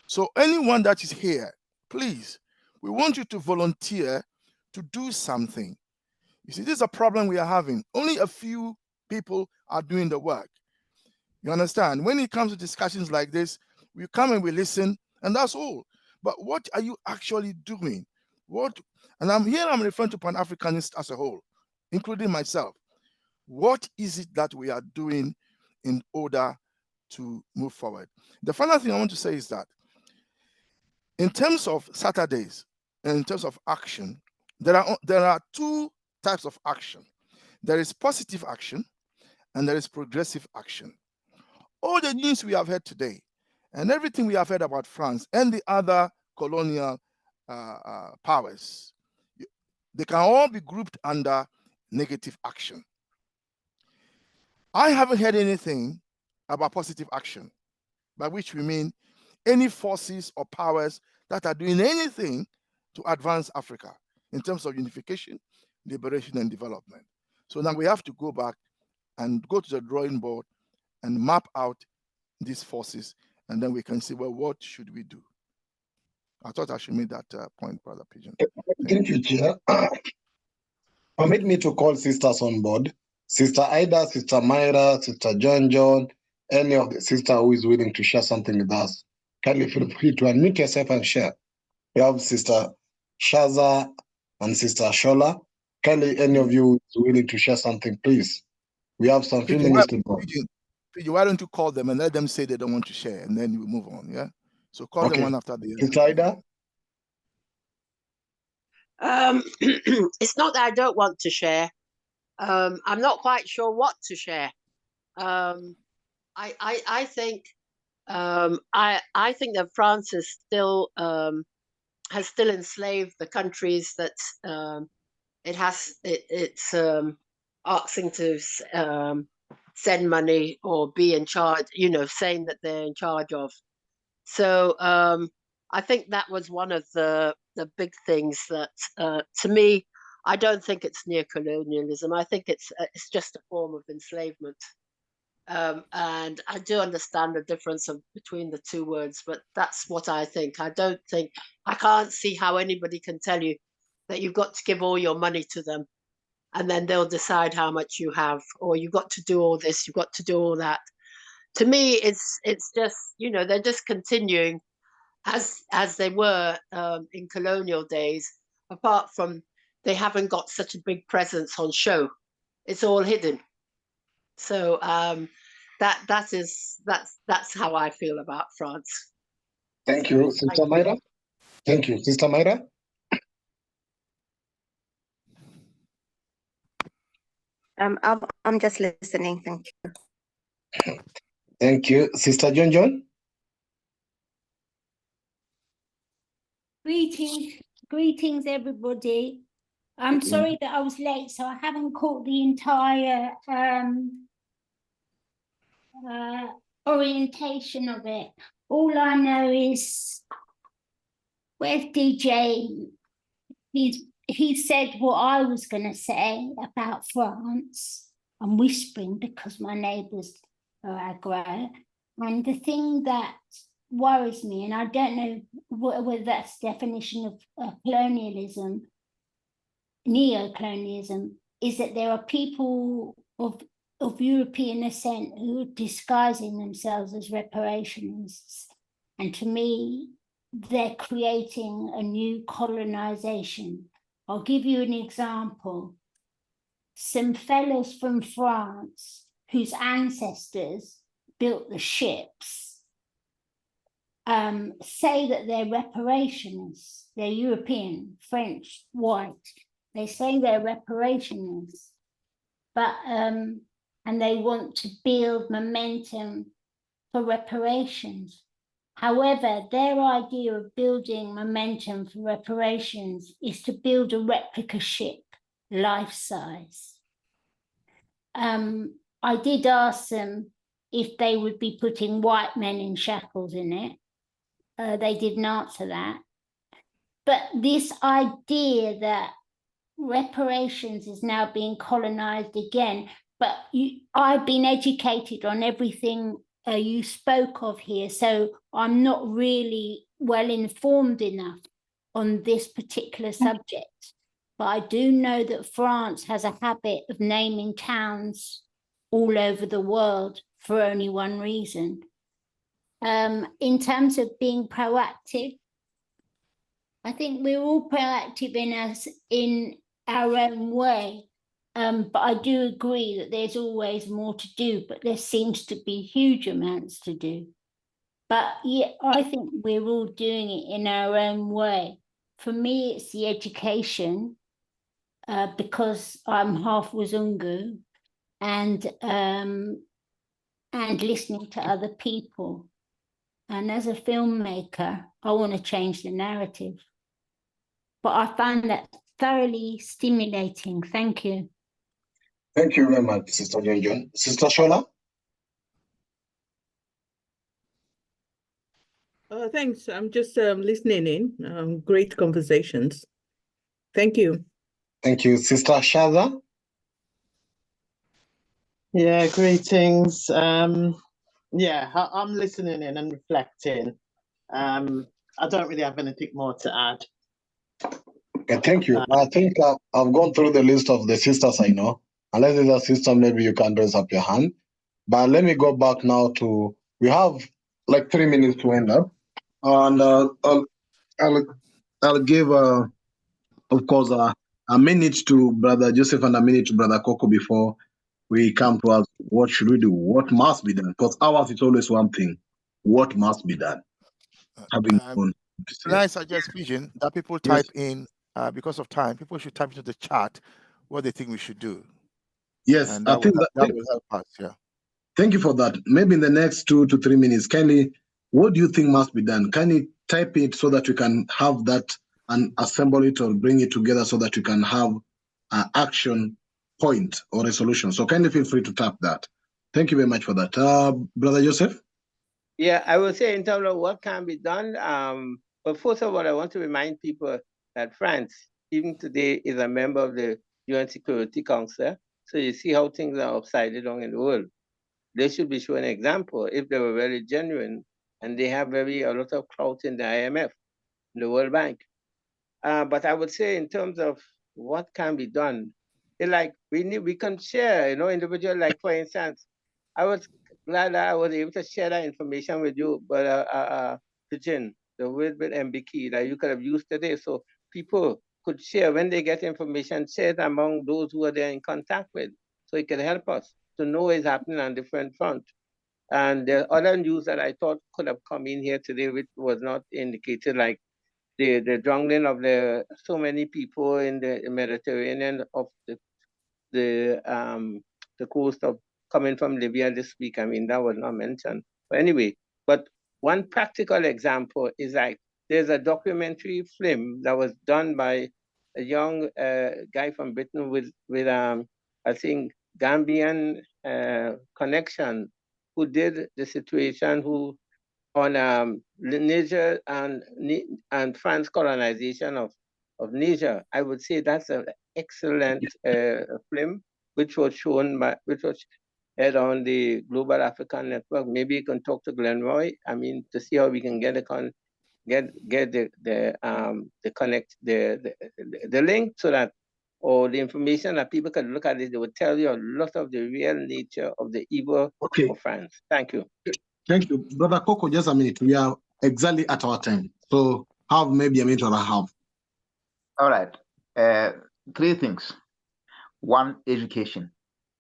So anyone that is here, please, we want you to volunteer to do something. You see, this is a problem we are having. Only a few people are doing the work. You understand? When it comes to discussions like this, we come and we listen, and that's all. But what are you actually doing? And I'm referring to Pan-Africanists as a whole, including myself. What is it that we are doing in order to move forward? The final thing I want to say is that in terms of Saturdays and in terms of action, there are two types of action. There is positive action and there is progressive action. All the news we have heard today and everything we have heard about France and the other colonial powers, they can all be grouped under negative action. I haven't heard anything about positive action, by which we mean any forces or powers that are doing anything to advance Africa in terms of unification, liberation, and development. So now we have to go back and go to the drawing board and map out these forces, and then we can see, well, what should we do? I thought I should make that point, Brother Pigeon.
Thank you, Chair. Permit me to call sisters on board. Sister Ida, Sister Myra, Sister John, any of the sister who is willing to share something with us. Kindly feel free to unmute yourself and share. We have Sister Shaza and Sister Shola. Kindly, any of you is willing to share something, please. We have some few minutes to go.
Pigeon, why don't you call them and let them say they don't want to share, and then you move on, yeah? So call them one after the other.
Sister Ida?
It's not that I don't want to share. I'm not quite sure what to share. I think that France is still has still enslaved the countries that it's asking to send money or be in charge, saying that they're in charge of. So I think that was one of the big things that, to me, I don't think it's neocolonialism. I think it's just a form of enslavement. And I do understand the difference between the two words, but that's what I think. I can't see how anybody can tell you that you've got to give all your money to them and then they'll decide how much you have, or you've got to do all this, you've got to do all that. to me, it's just, you know, they're just continuing as they were in colonial days, apart from they haven't got such a big presence on show. It's all hidden. So that's how I feel about France.
Thank you, Sister Myra. Thank you, Sister Myra.
I'm just listening. Thank you.
Thank you, Sister John John.
Greetings, everybody. I'm sorry that I was late, so I haven't caught the entire orientation of it. All I know is where's DJ? He said what I was going to say about France. I'm whispering because my neighbours are aggro. And the thing that worries me, and I don't know whether that's definition of colonialism, neo-colonialism, is that there are people of European ascent who are disguising themselves as reparationists. And to me, they're creating a new colonization. I'll give you an example. Some fellows from France whose ancestors built the ships say that they're reparationists. They're European, French, white. They say they're reparationists, but and they want to build momentum for reparations. However, their idea of building momentum for reparations is to build a replica ship, life-size. I did ask them if they would be putting white men in shackles in it. They didn't answer that. But this idea that reparations is now being colonized again, but I've been educated on everything you spoke of here, so I'm not really well informed enough on this particular subject. But I do know that France has a habit of naming towns all over the world for only one reason. In terms of being proactive, I think we're all proactive in our own way. But I do agree that there's always more to do, but there seems to be huge amounts to do. But yeah, I think we're all doing it in our own way. For me, it's the education, because I'm half Wazungu, and listening to other people. And as a filmmaker, I want to change the narrative. But I find that thoroughly stimulating. Thank you.
Thank you very much, Sister John John. Sister Shola?
Thanks. I'm just listening in. Great conversations. Thank you.
Thank you. Sister Shada?
Yeah, greetings. Yeah, I'm listening in and reflecting. I don't really have anything more to add.
Okay, thank you. I think I've gone through the list of the sisters I know. Unless there's a sister, maybe you can raise up your hand. But let me go back now to, we have like 3 minutes to end up. And I'll give, of course, a minute to Brother Joseph and a minute to Brother Coco before we come to us. What should we do? What must be done? Because ours is always one thing. What must be done? Can
I suggest, Pigeon, that people type in, because of time, people should type into the chat what they think we should do.
Yes,
and
I think
that will help us. Yeah.
Thank you for that. Maybe in the next 2 to 3 minutes, kindly, what do you think must be done? Can you type it so that we can have that and assemble it or bring it together so that we can have an action point or a solution? So kindly feel free to tap that. Thank you very much for that. Brother Joseph?
Yeah, I would say in terms of what can be done, but first of all, I want to remind people that France, even today, is a member of the UN Security Council. So you see how things are upside down in the world. They should be showing an example if they were very genuine, and they have a lot of clout in the IMF, the World Bank. But I would say in terms of what can be done, like we can share, individual, like for instance, I was glad that I was able to share that information with you, but Pigeon, the word with MBK that you could have used today, so people could share when they get information, share it among those who are there in contact with, so it can help us to know what is happening on different fronts. And there are other news that I thought could have come in here today, which was not indicated, like the drowning of so many people in the Mediterranean of the coast of coming from Libya this week. I mean, that was not mentioned. But anyway, but one practical example is like there's a documentary film that was done by a young guy from Britain with I think Gambian connection, who did the situation on Niger and France colonization of Niger. I would say that's an excellent film, which was aired on the Global African Network. Maybe you can talk to Glenroy. I mean, to see how we can get the link so that, or the information that people can look at it, they will tell you a lot of the real nature of the evil of France. Thank you.
Thank you. Brother Coco, just a minute. We are exactly at our time. So have maybe a minute and a half.
All right. Three things. One, education,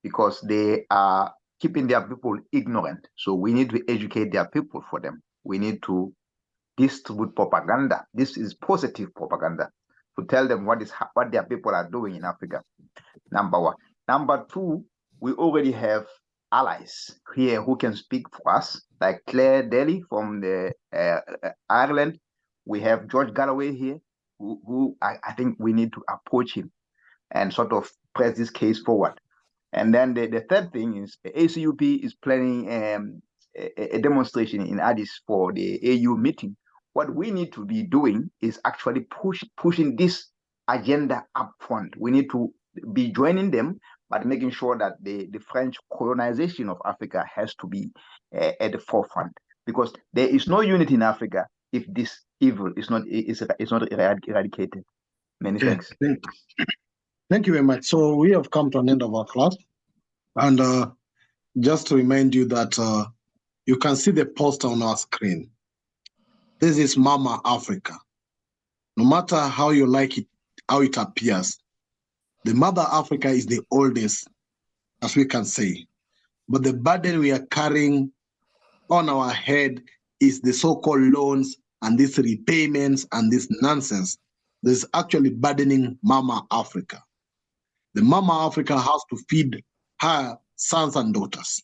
because they are keeping their people ignorant. So we need to educate their people for them. We need to distribute propaganda. This is positive propaganda to tell them what their people are doing in Africa. Number one. Number two, we already have allies here who can speak for us, like Claire Daly from the Ireland. We have George Galloway here, who I think we need to approach him and sort of press this case forward. And then the third thing is ACUP is planning a demonstration in Addis for the AU meeting. What we need to be doing is actually pushing this agenda up front. We need to be joining them, but making sure that the French colonization of Africa has to be at the forefront, because there is no unity in Africa if this evil is not eradicated. Many thanks.
Thank you very much. So we have come to an end of our class, and just to remind you that you can see the poster on our screen. This is Mama Africa. No matter how you like it, how it appears, the Mother Africa is the oldest, as we can say. But the burden we are carrying on our head is the so-called loans and these repayments and this nonsense. This is actually burdening Mama Africa. The Mama Africa has to feed her sons and daughters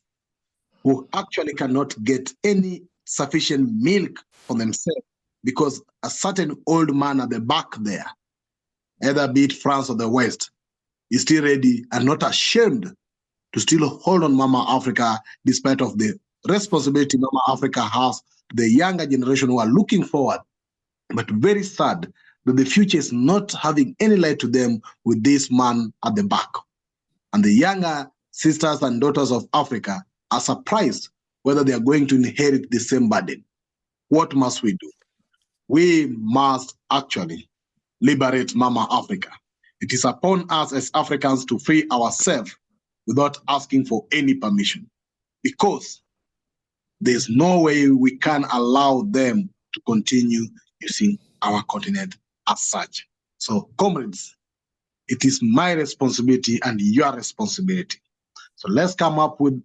who actually cannot get any sufficient milk for themselves because a certain old man at the back there, either be it France or the West, is still ready and not ashamed to still hold on Mama Africa despite of the responsibility Mama Africa has to the younger generation who are looking forward, but very sad that the future is not having any light to them with this man at the back. And the younger sisters and daughters of Africa are surprised whether they are going to inherit the same burden. What must we do? We must actually liberate Mama Africa. It is upon us as Africans to free ourselves without asking for any permission, because there's no way we can allow them to continue using our continent as such. So, comrades, it is my responsibility and your responsibility. So let's come up with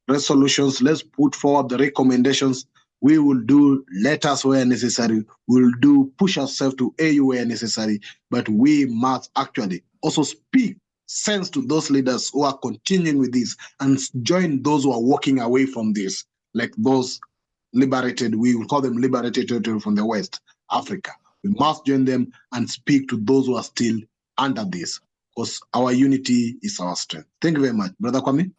resolutions. Let's put forward the recommendations. We will do letters where necessary. We'll do push ourselves to AU where necessary. But we must actually also speak sense to those leaders who are continuing with this and join those who are walking away from this, like those liberated, we will call them liberated territory from the West Africa. We must join them and speak to those who are still under this, because our unity is our strength. Thank you very much. Brother Kwame?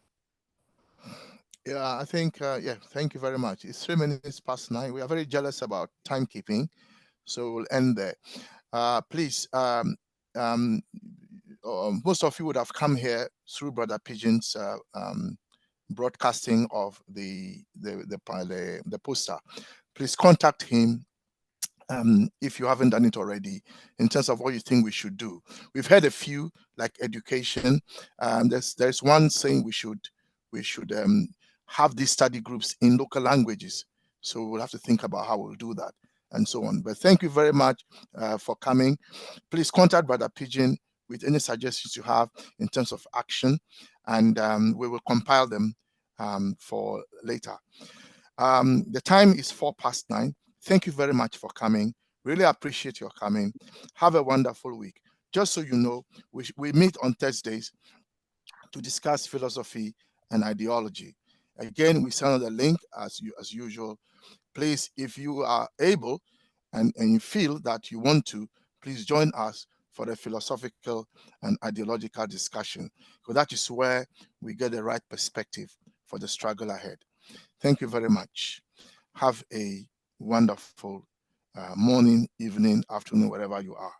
Yeah, I think, thank you very much. It's 3 minutes past 9. We are very jealous about timekeeping, so we'll end there. Please, most of you would have come here through Brother Pigeon's broadcasting of the poster. Please contact him if you haven't done it already, in terms of what you think we should do. We've heard a few, like education. There's one saying we should have these study groups in local languages. So we'll have to think about how we'll do that and so on. But thank you very much for coming. Please contact Brother Pigeon with any suggestions you have in terms of action, and we will compile them for later. The time is 9:04. Thank you very much for coming. Really appreciate your coming. Have a wonderful week. Just so you know, we meet on Thursdays to discuss philosophy and ideology. Again, we send out the link as usual. Please, if you are able and you feel that you want to, please join us for the philosophical and ideological discussion, because that is where we get the right perspective for the struggle ahead. Thank you very much. Have a wonderful morning, evening, afternoon, wherever you are.